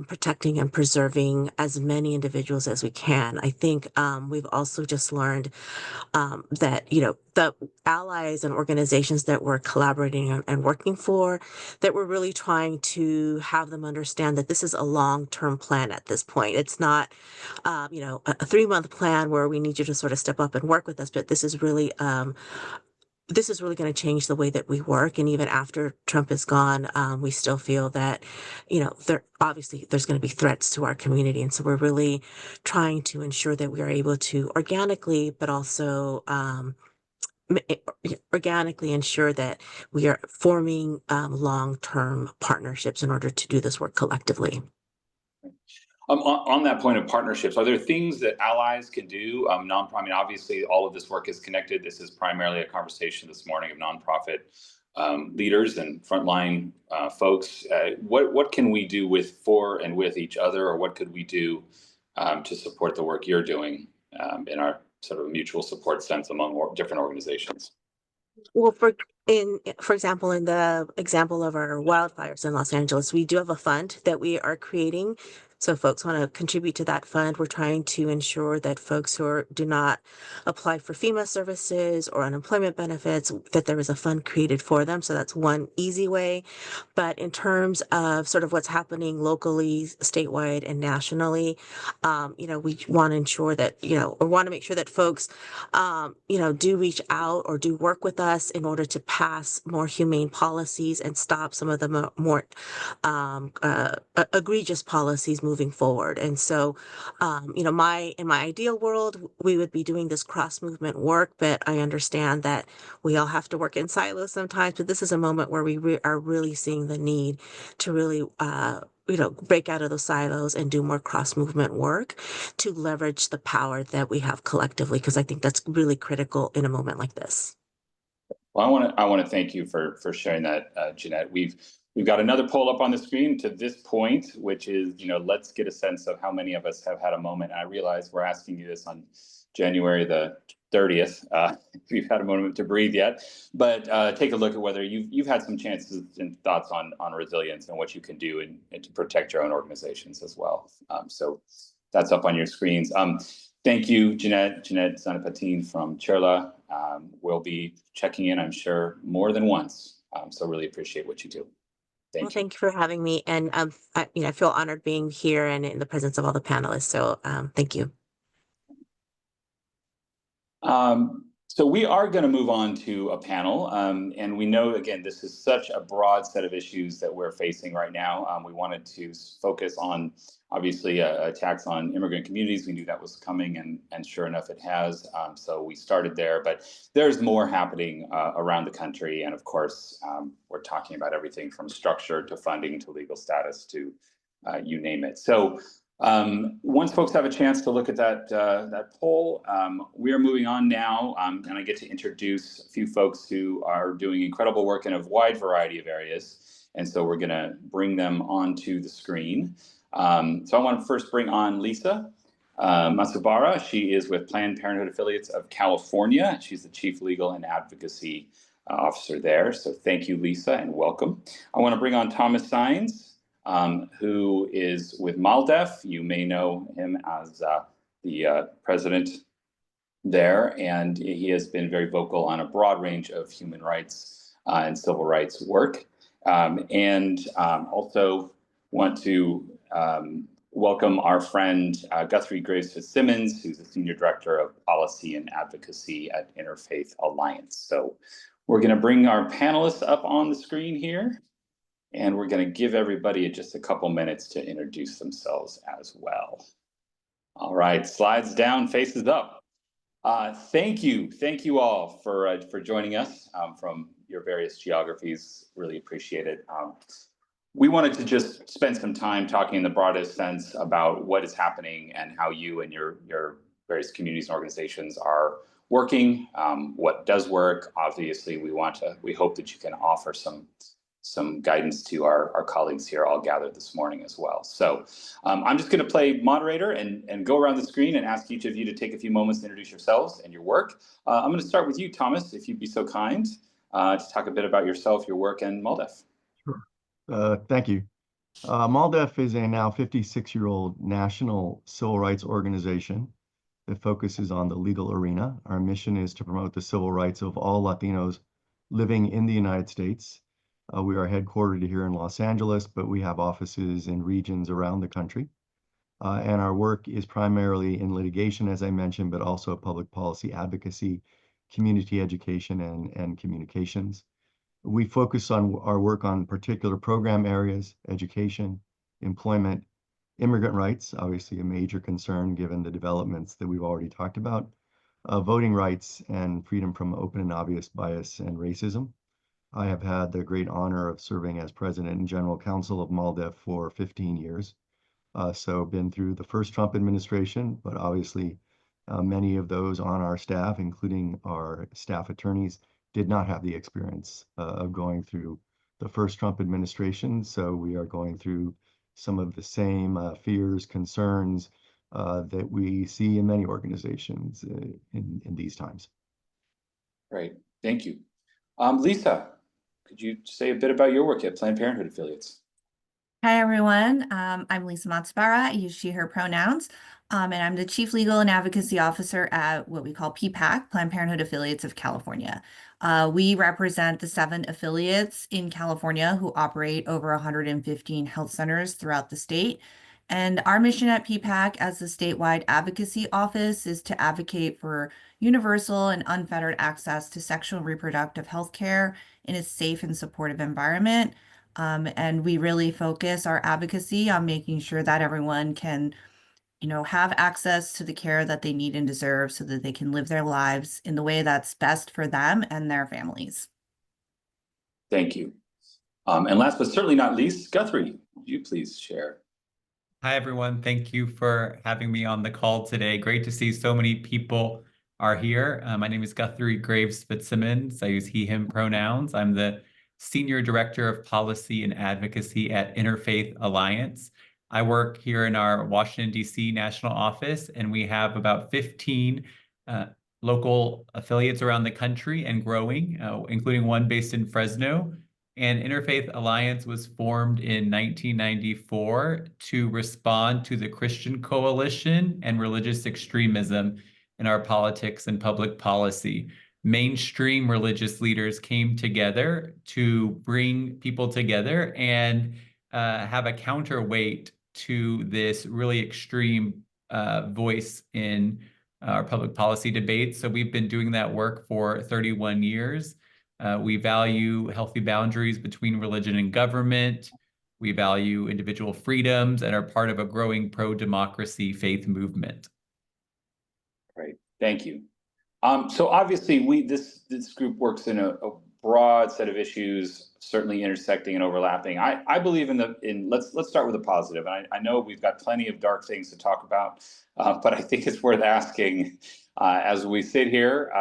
protecting and preserving as many individuals as we can. I think we've also just learned that, the allies and organizations that we're collaborating and working for, that we're really trying to have them understand that this is a long-term plan at this point. It's not, a 3-month plan where we need you to sort of step up and work with us, but this is really going to change the way that we work. And even after Trump is gone, we still feel that, there's going to be threats to our community. And so we're really trying to ensure that we are able to organically, but also organically ensure that we are forming long-term partnerships in order to do this work collectively. On that point of partnerships, are there things that allies can do? I mean, obviously, all of this work is connected. This is primarily a conversation this morning of nonprofit leaders and frontline folks. What can we do for and with each other, or what could we do to support the work you're doing in our sort of mutual support sense among different organizations? Well, for example, in the example of our wildfires in Los Angeles, we do have a fund that we are creating. So if folks want to contribute to that fund, we're trying to ensure that folks who do not apply for FEMA services or unemployment benefits, that there is a fund created for them. So that's one easy way. But in terms of sort of what's happening locally, statewide, and nationally, we want to ensure that, or want to make sure that folks, do reach out or do work with us in order to pass more humane policies and stop some of the more egregious policies moving forward. And so, in my ideal world, we would be doing this cross movement work, but I understand that we all have to work in silos sometimes. But this is a moment where we are really seeing the need to really, break out of those silos and do more cross movement work to leverage the power that we have collectively, because I think that's really critical in a moment like this. Well, I want to thank you for sharing that, Jeanette. We've got another poll up on the screen to this point, which is, let's get a sense of how many of us have had a moment. And I realize we're asking you this on January the 30th. If you've had a moment to breathe yet, but take a look at whether you've had some chances and thoughts on resilience and what you can do and to protect your own organizations as well. So that's up on your screens. Thank you, Jeanette Zanapatine from CHIRLA. We'll be checking in, I'm sure, more than once. So really appreciate what you do. Thank you for having me. And I feel honored being here and in the presence of all the panelists. So thank you. So we are going to move on to a panel, and we know, again, this is such a broad set of issues that we're facing right now. We wanted to focus on, obviously, attacks on immigrant communities. We knew that was coming, and sure enough, it has. So we started there, but there's more happening around the country. And of course, we're talking about everything from structure to funding to legal status to you name it. So once folks have a chance to look at that poll, we are moving on now, and I get to introduce a few folks who are doing incredible work in a wide variety of areas. And so we're going to bring them onto the screen. So I want to first bring on Lisa Matsubara. She is with Planned Parenthood Affiliates of California. She's the Chief Legal and Advocacy Officer there. So thank you, Lisa, and welcome. I want to bring on Thomas Saenz, who is with MALDEF. You may know him as the president there, and he has been very vocal on a broad range of human rights and civil rights work. Also want to welcome our friend Guthrie Graves Fitzsimmons, who's the Senior Director of Policy and Advocacy at Interfaith Alliance. So we're going to bring our panelists up on the screen here, and we're going to give everybody just a couple minutes to introduce themselves as well. All right, slides down, faces up. Thank you all for joining us from your various geographies. Really appreciate it. We wanted to just spend some time talking in the broadest sense about what is happening and how you and your various communities and organizations are working, what does work. Obviously, we hope that you can offer some guidance to our colleagues here all gathered this morning as well. So I'm just going to play moderator and go around the screen and ask each of you to take a few moments to introduce yourselves and your work. I'm going to start with you, Thomas, if you'd be so kind to talk a bit about yourself, your work, and MALDEF. Sure. Thank you. MALDEF is a now 56-year-old national civil rights organization that focuses on the legal arena. Our mission is to promote the civil rights of all Latinos living in the United States. We are headquartered here in Los Angeles, but we have offices in regions around the country. And our work is primarily in litigation, as I mentioned, but also public policy advocacy, community education, and communications. We focus on our work on particular program areas: education, employment, immigrant rights, obviously a major concern given the developments that we've already talked about, voting rights, and freedom from open and obvious bias and racism. I have had the great honor of serving as president and general counsel of MALDEF for 15 years. So been through the first Trump administration, but obviously many of those on our staff, including our staff attorneys, did not have the experience of going through the first Trump administration. So we are going through some of the same fears, concerns that we see in many organizations in these times. Great, thank you. Lisa, could you say a bit about your work at Planned Parenthood Affiliates? Hi, everyone. I'm Lisa Matsubara. I use she, her pronouns, and I'm the Chief Legal and Advocacy Officer at what we call PPAC, Planned Parenthood Affiliates of California. We represent the 7 affiliates in California who operate over 115 health centers throughout the state. And our mission at PPAC as the statewide advocacy office is to advocate for universal and unfettered access to sexual and reproductive health care in a safe and supportive environment. And we really focus our advocacy on making sure that everyone can, have access to the care that they need and deserve so that they can live their lives in the way that's best for them and their families. Thank you. And last but certainly not least, Guthrie, would you please share? Hi, everyone. Thank you for having me on the call today. Great to see so many people are here. My name is Guthrie Graves Fitzsimmons. I use he, him pronouns. I'm the Senior Director of Policy and Advocacy at Interfaith Alliance. I work here in our Washington, D.C. national office, and we have about 15 local affiliates around the country and growing, including one based in Fresno. And Interfaith Alliance was formed in 1994 to respond to the Christian coalition and religious extremism in our politics and public policy. Mainstream religious leaders came together to bring people together and have a counterweight to this really extreme voice in our public policy debates. So we've been doing that work for 31 years. We value healthy boundaries between religion and government. We value individual freedoms and are part of a growing pro-democracy faith movement. Great, thank you. So obviously, this group works in a broad set of issues, certainly intersecting and overlapping. I believe let's start with the positive. And I know we've got plenty of dark things to talk about, but I think it's worth asking as we sit here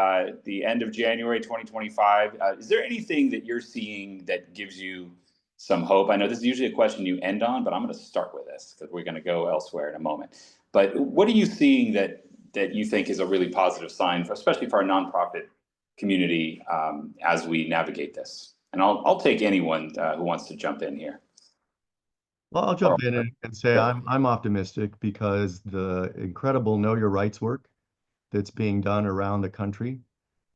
the end of January 2025. Is there anything that you're seeing that gives you some hope? I know this is usually a question you end on, but I'm going to start with this because we're going to go elsewhere in a moment. But what are you seeing that you think is a really positive sign, especially for our nonprofit community as we navigate this? And I'll take anyone who wants to jump in here. Well, I'll jump in and say I'm optimistic because the incredible Know Your Rights work that's being done around the country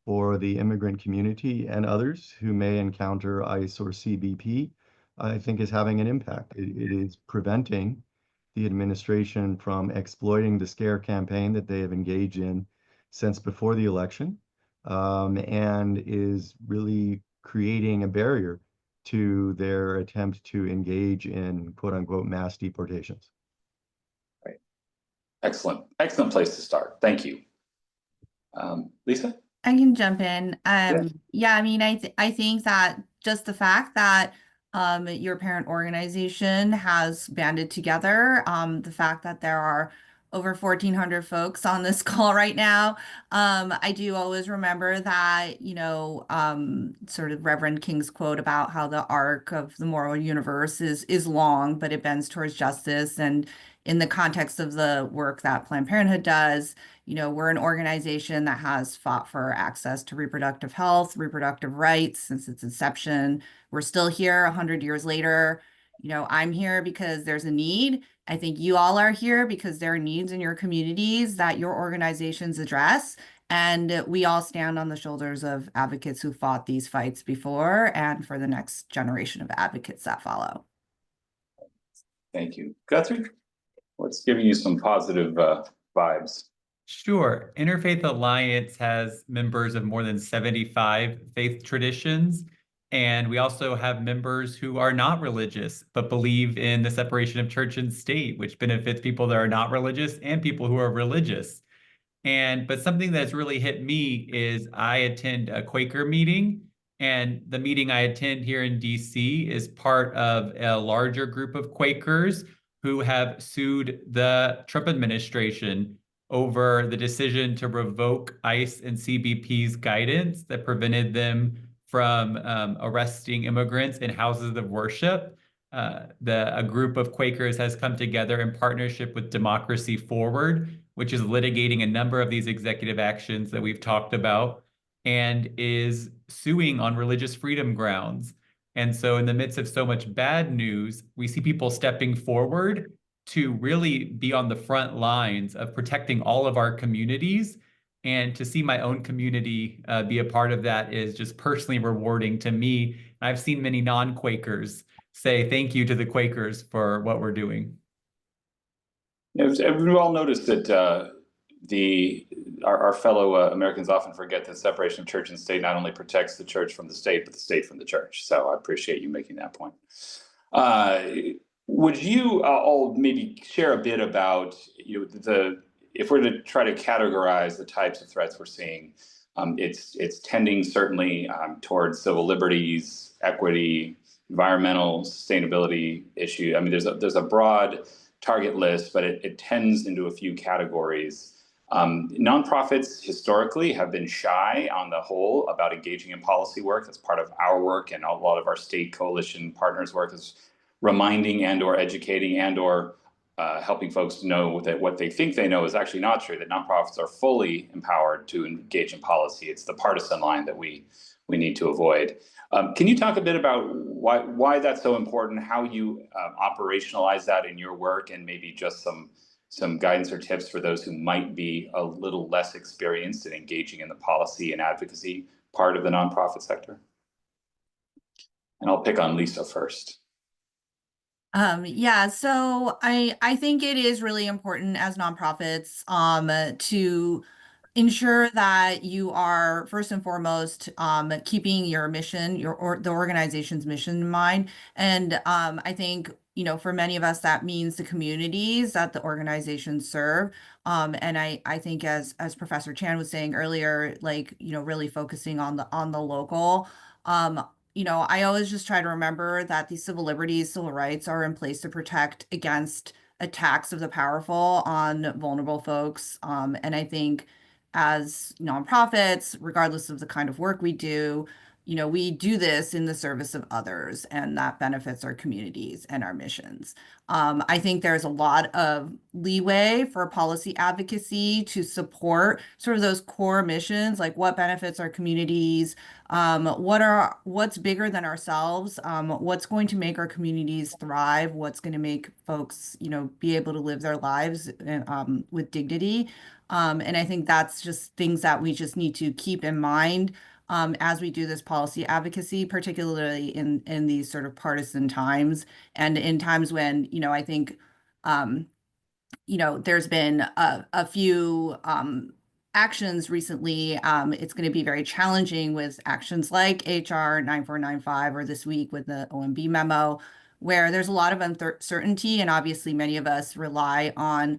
for the immigrant community and others who may encounter ICE or CBP, I think is having an impact. It is preventing the administration from exploiting the scare campaign that they have engaged in since before the election, and is really creating a barrier to their attempt to engage in quote unquote mass deportations. Right. Excellent place to start. Thank you. Lisa? I can jump in. Yes. Yeah, I mean, I think that just the fact that your parent organization has banded together, the fact that there are over 1,400 folks on this call right now. I do always remember that, you know, sort of Reverend King's quote about how the arc of the moral universe is long, but it bends towards justice. And in the context of the work that Planned Parenthood does, you know, we're an organization that has fought for access to reproductive health, reproductive rights since its inception. We're still here 100 years later. You know, I'm here because there's a need. I think you all are here because there are needs in your communities that your organizations address. And we all stand on the shoulders of advocates who fought these fights before and for the next generation of advocates that follow. Thank you. Guthrie, what's giving you some positive vibes? Sure. Interfaith Alliance has members of more than 75 faith traditions. And we also have members who are not religious, but believe in the separation of church and state, which benefits people that are not religious and people who are religious. But something that's really hit me is I attend a Quaker meeting, and the meeting I attend here in DC is part of a larger group of Quakers who have sued the Trump administration over the decision to revoke ICE and CBP's guidance that prevented them from arresting immigrants in houses of worship. A group of Quakers has come together in partnership with Democracy Forward, which is litigating a number of these executive actions that we've talked about, and is suing on religious freedom grounds. And so in the midst of so much bad news, we see people stepping forward to really be on the front lines of protecting all of our communities. And to see my own community be a part of that is just personally rewarding to me. I've seen many non-Quakers say thank you to the Quakers for what we're doing. We've all noticed that our fellow Americans often forget that separation of church and state not only protects the church from the state, but the state from the church. So I appreciate you making that point. Would you all maybe share a bit about, you know, if we're to try to categorize the types of threats we're seeing, it's tending certainly towards civil liberties, equity, environmental sustainability issue. I mean, there's a broad target list, but it tends into a few categories. Nonprofits historically have been shy on the whole about engaging in policy work. That's part of our work, and a lot of our state coalition partners' work is reminding and or educating and or helping folks know that what they think they know is actually not true, that nonprofits are fully empowered to engage in policy. It's the partisan line that we need to avoid. Can you talk a bit about why that's so important, how you operationalize that in your work, and maybe just some guidance or tips for those who might be a little less experienced in engaging in the policy and advocacy part of the nonprofit sector? And I'll pick on Lisa first. Yeah, so I think it is really important as nonprofits to ensure that you are first and foremost keeping your mission, or the organization's mission in mind. And I think, you know, for many of us, that means the communities that the organizations serve. And I think as Professor Chan was saying earlier, like, you know, really focusing on the local. You know, I always just try to remember that these civil liberties, civil rights are in place to protect against attacks of the powerful on vulnerable folks. And I think as nonprofits, regardless of the kind of work we do, you know, we do this in the service of others, and that benefits our communities and our missions. I think there's a lot of leeway for policy advocacy to support sort of those core missions, like what benefits our communities, what's bigger than ourselves, what's going to make our communities thrive, what's going to make folks, you know, be able to live their lives with dignity. And I think that's just things that we just need to keep in mind as we do this policy advocacy, particularly in these sort of partisan times, and in times when, you know, I think, you know, there's been a few actions recently. It's going to be very challenging with actions like HR 9495 or this week with the OMB memo, where there's a lot of uncertainty, and obviously many of us rely on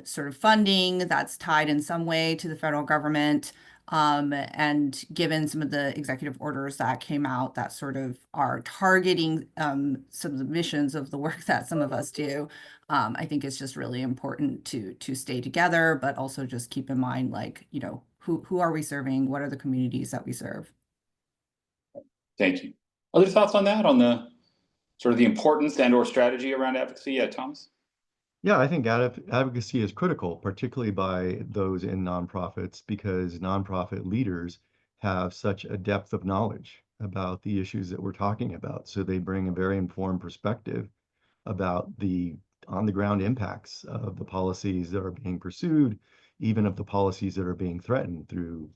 sort of funding that's tied in some way to the federal government. And given some of the executive orders that came out that sort of are targeting some of the missions of the work that some of us do, I think it's just really important to stay together, but also just keep in mind, like, you know, who are we serving? What are the communities that we serve? Thank you. Other thoughts on that, on the sort of the importance and or strategy around advocacy, Thomas? Yeah, I think advocacy is critical, particularly by those in nonprofits, because nonprofit leaders have such a depth of knowledge about the issues that we're talking about. So they bring a very informed perspective about the on-the-ground impacts of the policies that are being pursued, even of the policies that are being threatened through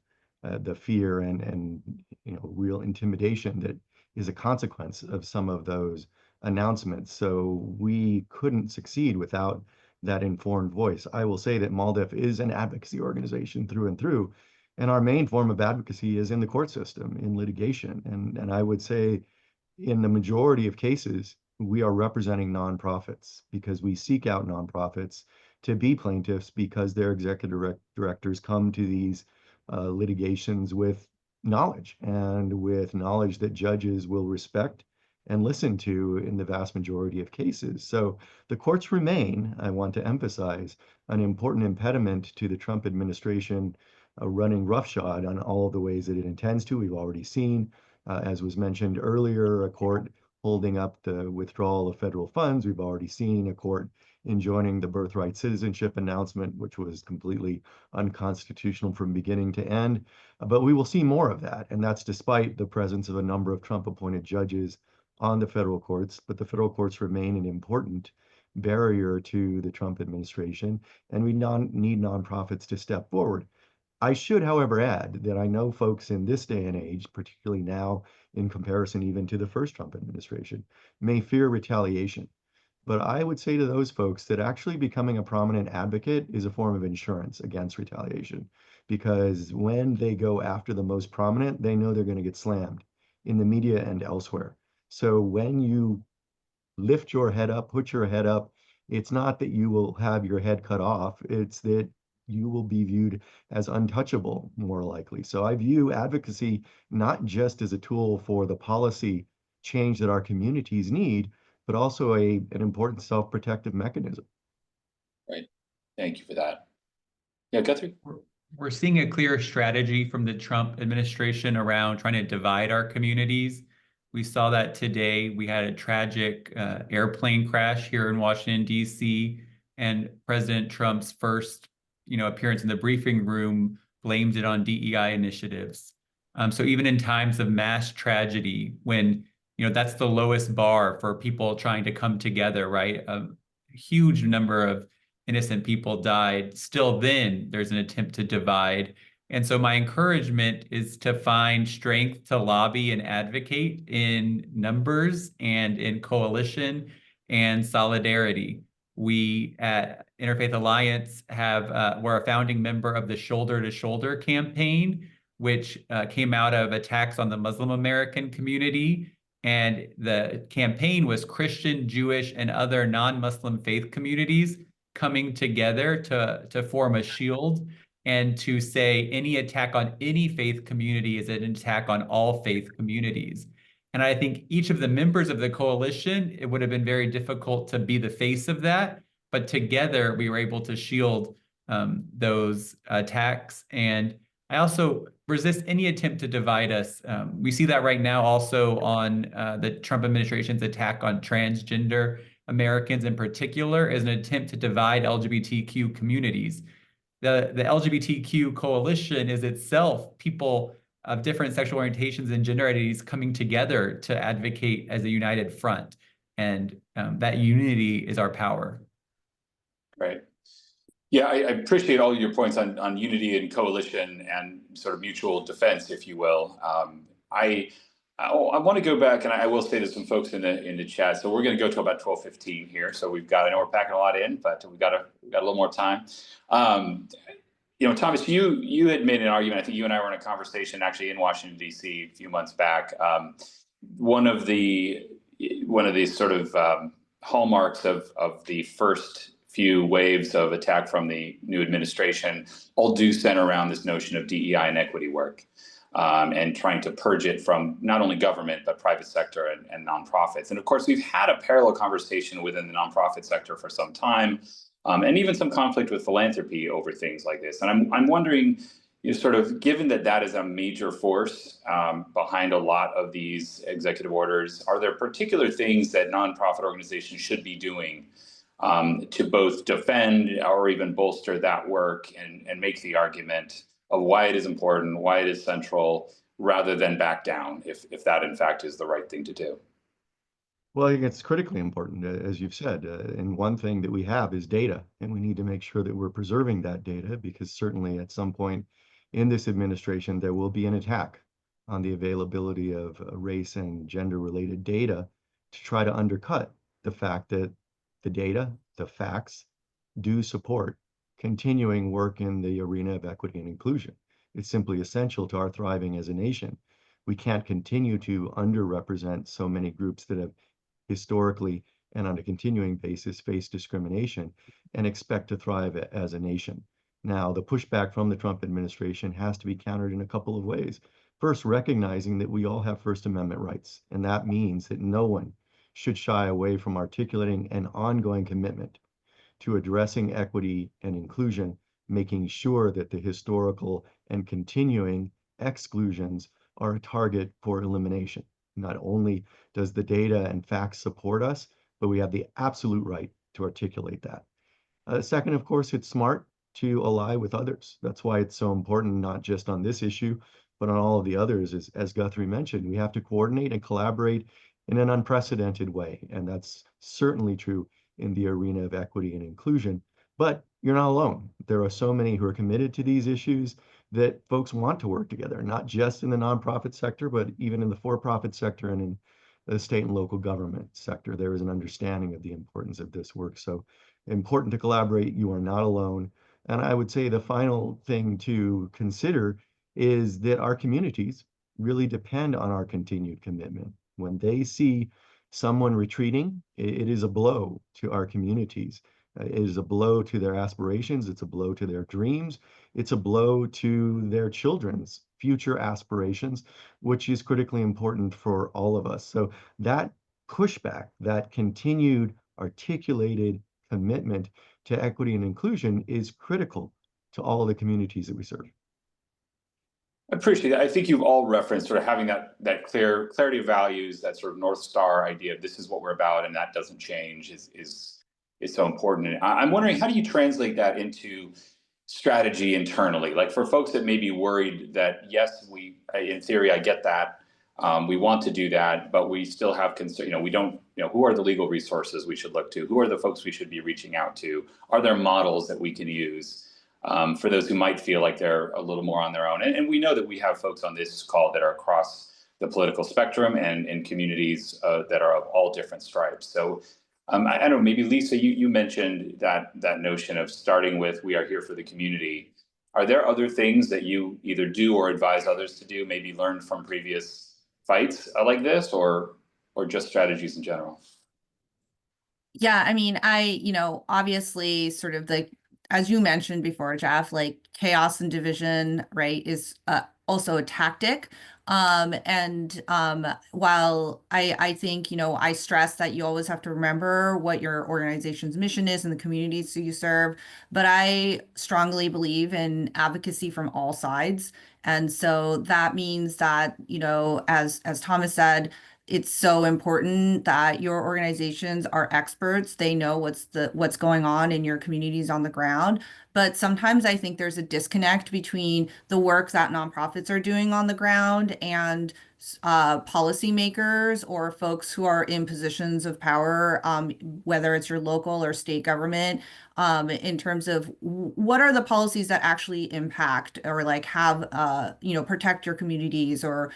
the fear and you know, real intimidation that is a consequence of some of those announcements. So we couldn't succeed without that informed voice. I will say that MALDEF is an advocacy organization through and through, and our main form of advocacy is in the court system, in litigation. And I would say in the majority of cases, we are representing nonprofits because we seek out nonprofits to be plaintiffs because their executive directors come to these litigations with knowledge, and with knowledge that judges will respect and listen to in the vast majority of cases. So the courts remain, I want to emphasize, an important impediment to the Trump administration running roughshod on all of the ways that it intends to. We've already seen, as was mentioned earlier, a court holding up the withdrawal of federal funds. We've already seen a court enjoining the birthright citizenship announcement, which was completely unconstitutional from beginning to end. But we will see more of that, and that's despite the presence of a number of Trump-appointed judges on the federal courts. But the federal courts remain an important barrier to the Trump administration, and we need nonprofits to step forward. I should, however, add that I know folks in this day and age, particularly now in comparison even to the first Trump administration, may fear retaliation. But I would say to those folks that actually becoming a prominent advocate is a form of insurance against retaliation, because when they go after the most prominent, they know they're going to get slammed in the media and elsewhere. So when you lift your head up, put your head up, it's not that you will have your head cut off, it's that you will be viewed as untouchable, more likely. So I view advocacy not just as a tool for the policy change that our communities need, but also an important self-protective mechanism. Right. Thank you for that. Yeah, Guthrie? We're seeing a clear strategy from the Trump administration around trying to divide our communities. We saw that today. We had a tragic airplane crash here in Washington, D.C., and President Trump's first appearance in the briefing room blamed it on DEI initiatives. So even in times of mass tragedy, when that's the lowest bar for people trying to come together, right? A huge number of innocent people died. Still then, there's an attempt to divide. And so my encouragement is to find strength to lobby and advocate in numbers and in coalition and solidarity. We at Interfaith Alliance we're a founding member of the Shoulder to Shoulder campaign, which came out of attacks on the Muslim American community. And the campaign was Christian, Jewish, and other non-Muslim faith communities coming together to form a shield and to say any attack on any faith community is an attack on all faith communities. And I think each of the members of the coalition, it would have been very difficult to be the face of that, but together we were able to shield those attacks. And I also resist any attempt to divide us. We see that right now also on the Trump administration's attack on transgender Americans in particular as an attempt to divide LGBTQ communities. The LGBTQ coalition is itself people of different sexual orientations and gender identities coming together to advocate as a united front. And that unity is our power. Right. Yeah, I appreciate all your points on unity and coalition and sort of mutual defense, if you will. I want to go back, and I will say to some folks in the chat. So we're going to go to about 12:15 here. So I know we're packing a lot in, but we got a little more time. Thomas, you had made an argument. I think you and I were in a conversation actually in Washington D.C. a few months back. One of the sort of hallmarks of the first few waves of attack from the new administration all do center around this notion of DEI and equity work. And trying to purge it from not only government, but private sector and nonprofits. And of course, we've had a parallel conversation within the nonprofit sector for some time, and even some conflict with philanthropy over things like this. And I'm wondering, sort of given that is a major force behind a lot of these executive orders, are there particular things that nonprofit organizations should be doing to both defend or even bolster that work and make the argument of why it is important, why it is central, rather than back down, if that in fact is the right thing to do? Well, I think it's critically important, as you've said, and one thing that we have is data, and we need to make sure that we're preserving that data, because certainly at some point in this administration, there will be an attack on the availability of race and gender-related data to try to undercut the fact that the data, the facts, do support continuing work in the arena of equity and inclusion. It's simply essential to our thriving as a nation. We can't continue to underrepresent so many groups that have historically and on a continuing basis faced discrimination and expect to thrive as a nation. Now, the pushback from the Trump administration has to be countered in a couple of ways. First, recognizing that we all have First Amendment rights, and that means that no one should shy away from articulating an ongoing commitment to addressing equity and inclusion, making sure that the historical and continuing exclusions are a target for elimination. Not only does the data and facts support us, but we have the absolute right to articulate that. Second, of course, it's smart to ally with others. That's why it's so important, not just on this issue, but on all of the others. As Guthrie mentioned, we have to coordinate and collaborate in an unprecedented way. And that's certainly true in the arena of equity and inclusion, but you're not alone. There are so many who are committed to these issues that folks want to work together, not just in the nonprofit sector, but even in the for-profit sector and in the state and local government sector. There is an understanding of the importance of this work. So important to collaborate. You are not alone. And I would say the final thing to consider is that our communities really depend on our continued commitment. When they see someone retreating, it is a blow to our communities. It is a blow to their aspirations. It's a blow to their dreams. It's a blow to their children's future aspirations, which is critically important for all of us. So that pushback, that continued articulated commitment to equity and inclusion is critical to all of the communities that we serve. I appreciate it. I think you've all referenced sort of having that clarity of values, that sort of North Star idea of this is what we're about and that doesn't change is so important. And I'm wondering, how do you translate that into strategy internally? Like for folks that may be worried that, yes, in theory, I get that. We want to do that, but we still have concern, we don't, who are the legal resources we should look to? Who are the folks we should be reaching out to? Are there models that we can use? for those who might feel like they're a little more on their own. And we know that we have folks on this call that are across the political spectrum and in communities that are of all different stripes. So I don't know, maybe Lisa, you mentioned that notion of starting with, we are here for the community. Are there other things that you either do or advise others to do, maybe learn from previous fights like this, or just strategies in general? Yeah, I mean, obviously sort of as you mentioned before, Geoff, like chaos and division, right, is also a tactic. While I think, I stress that you always have to remember what your organization's mission is and the communities that you serve, but I strongly believe in advocacy from all sides. And so that means that, as Thomas said, it's so important that your organizations are experts. They know what's going on in your communities on the ground. But sometimes I think there's a disconnect between the work that nonprofits are doing on the ground and policymakers or folks who are in positions of power, whether it's your local or state government, in terms of what are the policies that actually impact or like have, protect your communities or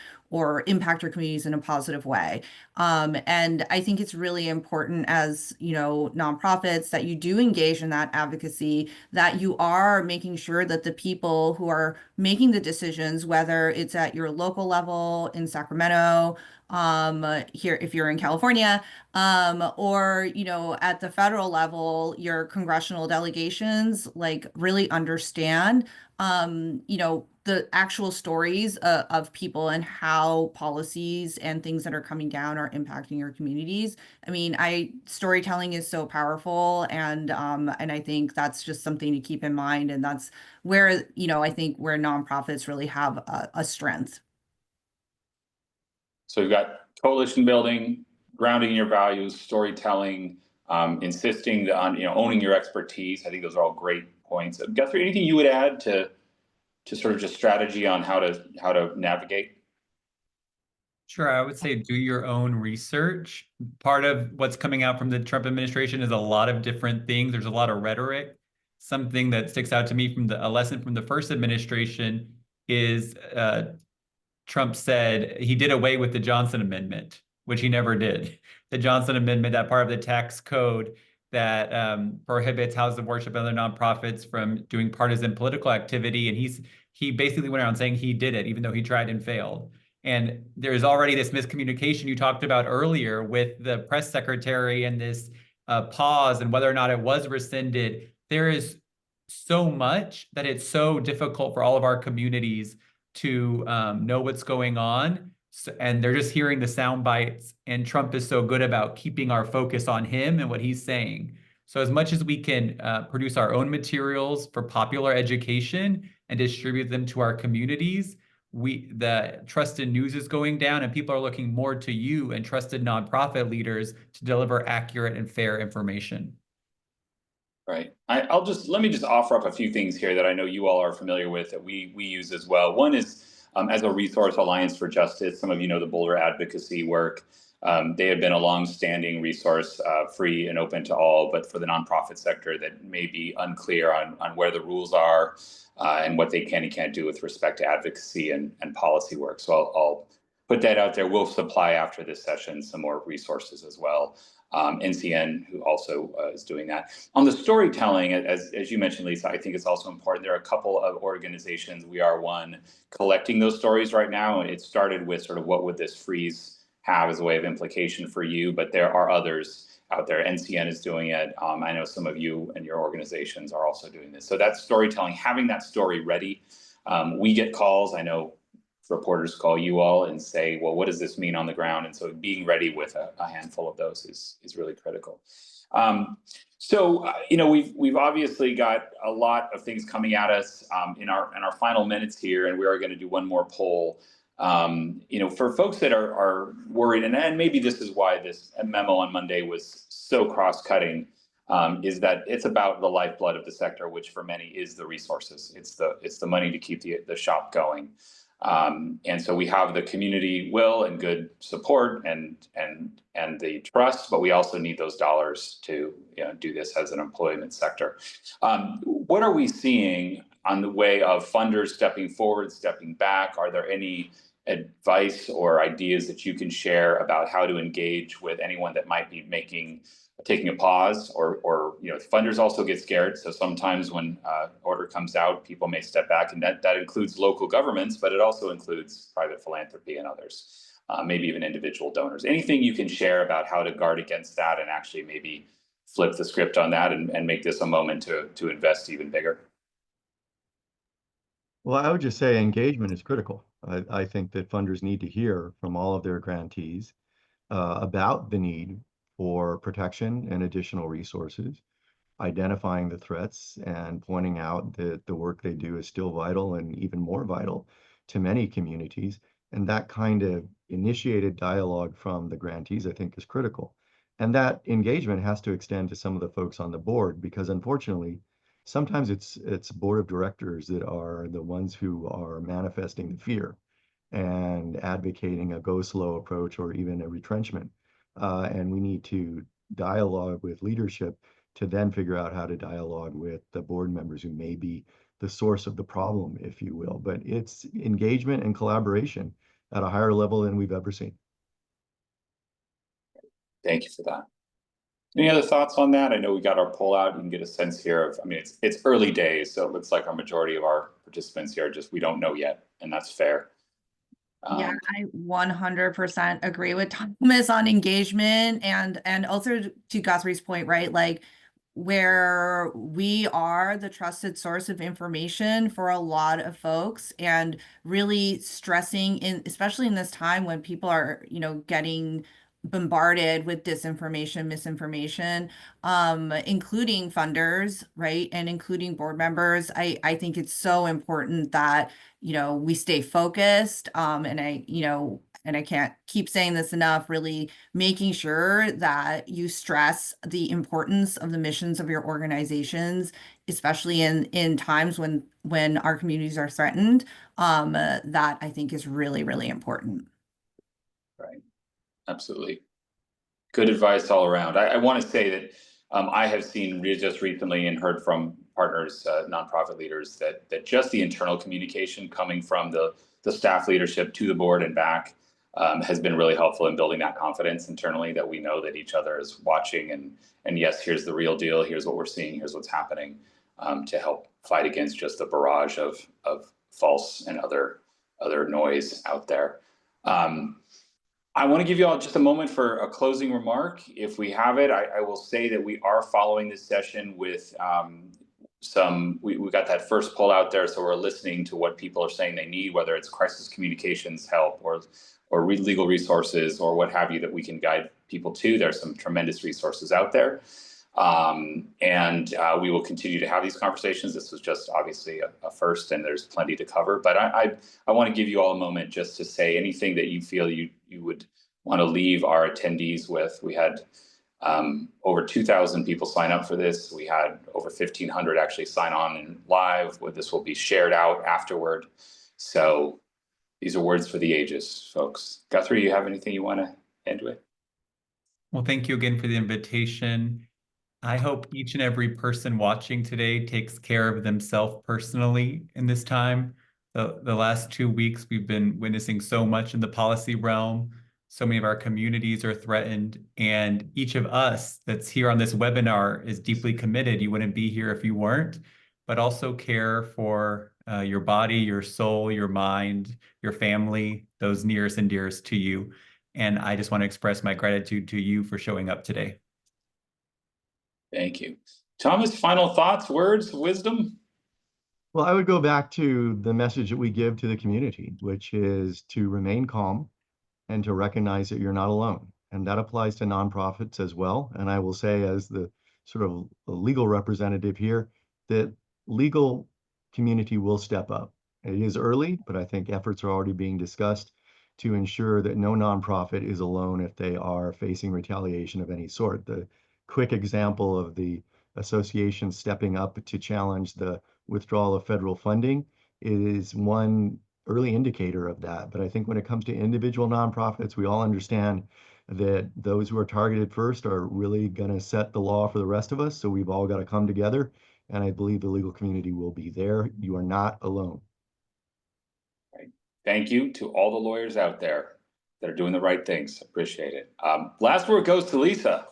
impact your communities in a positive way. And I think it's really important as, nonprofits that you do engage in that advocacy, that you are making sure that the people who are making the decisions, whether it's at your local level in Sacramento, here, if you're in California, or, at the federal level, your congressional delegations, like really understand, the actual stories of people and how policies and things that are coming down are impacting your communities. I mean, storytelling is so powerful, and I think that's just something to keep in mind, and that's where, I think where nonprofits really have a strength. So you've got coalition building, grounding your values, storytelling, insisting on owning your expertise. I think those are all great points. Guthrie, anything you would add to sort of just strategy on how to navigate? Sure, I would say do your own research. Part of what's coming out from the Trump administration is a lot of different things. There's a lot of rhetoric. Something that sticks out to me from a lesson from the first administration is Trump said he did away with the Johnson Amendment, which he never did. The Johnson Amendment, that part of the tax code that prohibits houses of worship and other nonprofits from doing partisan political activity. And he basically went around saying he did it, even though he tried and failed. And there's already this miscommunication you talked about earlier with the press secretary and this pause and whether or not it was rescinded. There is so much that it's so difficult for all of our communities to know what's going on. And they're just hearing the sound bites. And Trump is so good about keeping our focus on him and what he's saying. So as much as we can produce our own materials for popular education and distribute them to our communities, the trusted news is going down, and people are looking more to you and trusted nonprofit leaders to deliver accurate and fair information. Right. Let me just offer up a few things here that I know you all are familiar with that we use as well. One is as a resource, Alliance for Justice. Some of you know the Boulder advocacy work. They have been a long-standing resource, free and open to all, but for the nonprofit sector that may be unclear on where the rules are and what they can and can't do with respect to advocacy and policy work. So I'll put that out there. We'll supply after this session some more resources as well. NCN, who also is doing that. On the storytelling, as you mentioned, Lisa, I think it's also important. There are a couple of organizations, we are one, collecting those stories right now. It started with sort of what would this freeze have as a way of implication for you, but there are others out there. NCN is doing it. I know some of you and your organizations are also doing this. So that's storytelling, having that story ready. We get calls, I know reporters call you all and say, well, what does this mean on the ground? And so being ready with a handful of those is really critical. We've obviously got a lot of things coming at us in our final minutes here, and we are going to do one more poll. For folks that are worried, and maybe this is why this memo on Monday was so cross-cutting, is that it's about the lifeblood of the sector, which for many is the resources. It's the money to keep the shop going. And so we have the community will and good support and the trust, but we also need those dollars to do this as an employment sector. What are we seeing on the way of funders stepping forward, stepping back? Are there any advice or ideas that you can share about how to engage with anyone that might be taking a pause, or funders also get scared. So sometimes when order comes out, people may step back, and that includes local governments, but it also includes private philanthropy and others, maybe even individual donors. Anything you can share about how to guard against that and actually maybe flip the script on that and make this a moment to invest even bigger? Well, I would just say engagement is critical. I think that funders need to hear from all of their grantees about the need for protection and additional resources, identifying the threats and pointing out that the work they do is still vital and even more vital to many communities. And that kind of initiated dialogue from the grantees, I think, is critical. And that engagement has to extend to some of the folks on the board, because unfortunately, sometimes it's board of directors that are the ones who are manifesting the fear and advocating a go slow approach or even a retrenchment. And we need to dialogue with leadership to then figure out how to dialogue with the board members who may be the source of the problem, if you will. But it's engagement and collaboration at a higher level than we've ever seen. Thank you for that. Any other thoughts on that? I know we got our poll out. You can get a sense here of, it's early days, so it looks like our majority of our participants here we don't know yet, and that's fair. Yeah, I 100% agree with Thomas on engagement, and also to Guthrie's point, right? Like, where we are the trusted source of information for a lot of folks, and really stressing especially in this time when people are, getting bombarded with disinformation, misinformation, including funders, right? And including board members. I think it's so important that, we stay focused. And I can't keep saying this enough, really making sure that you stress the importance of the missions of your organizations, especially in times when our communities are threatened. That I think is really, really important. Right. Absolutely. Good advice all around. I want to say that I have seen just recently and heard from partners, nonprofit leaders, that just the internal communication coming from the staff leadership to the board and back has been really helpful in building that confidence internally, that we know that each other is watching and yes, here's the real deal, here's what we're seeing, here's what's happening, to help fight against just the barrage of false and other noise out there. I want to give you all just a moment for a closing remark. If we have it, I will say that we are following this session with we got that first poll out there, so we're listening to what people are saying they need, whether it's crisis communications help or legal resources or what have you that we can guide people to. There's some tremendous resources out there. And we will continue to have these conversations. This was just obviously a first, and there's plenty to cover. But I want to give you all a moment just to say anything that you feel you would want to leave our attendees with. We had over 2,000 people sign up for this. We had over 1,500 actually sign on and live. This will be shared out afterward. So these are words for the ages, folks. Guthrie, you have anything you want to end with? Well, thank you again for the invitation. I hope each and every person watching today takes care of themselves personally in this time. The last 2 weeks, we've been witnessing so much in the policy realm. So many of our communities are threatened, and each of us that's here on this webinar is deeply committed. You wouldn't be here if you weren't, but also care for your body, your soul, your mind, your family, those nearest and dearest to you. And I just want to express my gratitude to you for showing up today. Thank you. Thomas, final thoughts, words, wisdom? Well, I would go back to the message that we give to the community, which is to remain calm and to recognize that you're not alone. And that applies to nonprofits as well. And I will say, as the sort of legal representative here, that legal community will step up. It is early, but I think efforts are already being discussed to ensure that no nonprofit is alone if they are facing retaliation of any sort. The quick example of the association stepping up to challenge the withdrawal of federal funding is one early indicator of that. But I think when it comes to individual nonprofits, we all understand that those who are targeted first are really going to set the law for the rest of us. So we've all got to come together. And I believe the legal community will be there. You are not alone. Right. Thank you to all the lawyers out there that are doing the right things. Appreciate it. Last word goes to Lisa.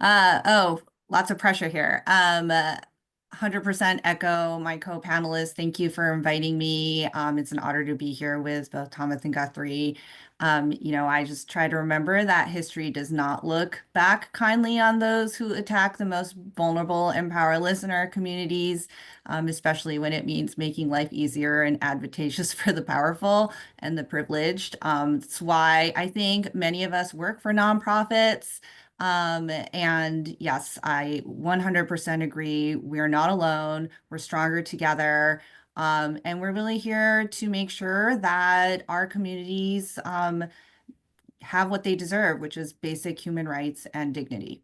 Oh, lots of pressure here. 100% echo my co-panelists. Thank you for inviting me. It's an honor to be here with both Thomas and Guthrie. I just try to remember that history does not look back kindly on those who attack the most vulnerable and powerless in our communities, especially when it means making life easier and advantageous for the powerful and the privileged. That's why I think many of us work for nonprofits. And yes, I 100% agree. We're not alone. We're stronger together. And we're really here to make sure that our communities have what they deserve, which is basic human rights and dignity.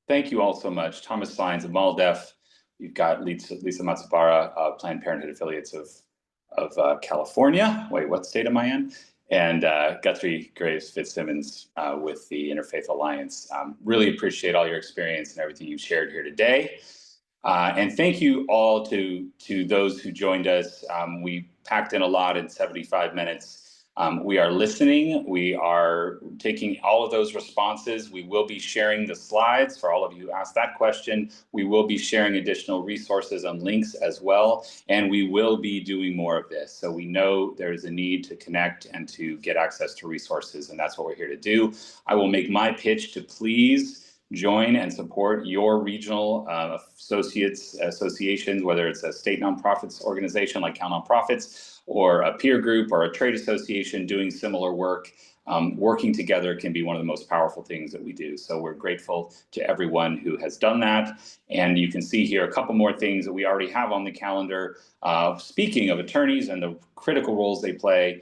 Thank you all so much. Thomas Sines of MALDEF. You've got Lisa Matsubara, Planned Parenthood affiliates of California. Wait, what state am I in? And Guthrie Graves Fitzsimmons with the Interfaith Alliance. Really appreciate all your experience and everything you've shared here today. And thank you all to those who joined us. We packed in a lot in 75 minutes. We are listening. We are taking all of those responses. We will be sharing the slides for all of you who asked that question. We will be sharing additional resources and links as well. And we will be doing more of this. So we know there is a need to connect and to get access to resources. And that's what we're here to do. I will make my pitch to please join and support your regional associations, whether it's a state nonprofits organization like CalNonprofits, or a peer group or a trade association doing similar work. Working together can be one of the most powerful things that we do. So we're grateful to everyone who has done that. And you can see here a couple more things that we already have on the calendar. Speaking of attorneys and the critical roles they play,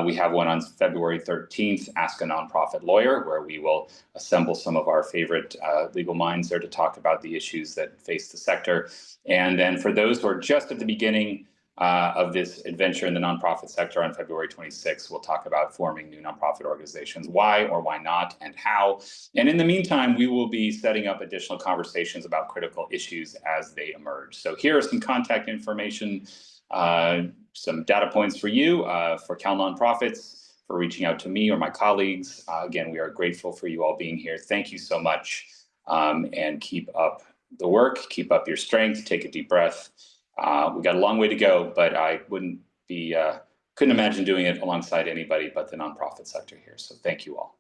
we have one on February 13th, Ask a Nonprofit Lawyer, where we will assemble some of our favorite legal minds there to talk about the issues that face the sector. And then for those who are just at the beginning of this adventure in the nonprofit sector, on February 26th, we'll talk about forming new nonprofit organizations, why or why not, and how. And in the meantime, we will be setting up additional conversations about critical issues as they emerge. So here are some contact information, some data points for you, for CalNonprofits, for reaching out to me or my colleagues. Again, we are grateful for you all being here. Thank you so much, and keep up the work, keep up your strength, take a deep breath. We got a long way to go, but I couldn't imagine doing it alongside anybody but the nonprofit sector here. So thank you all.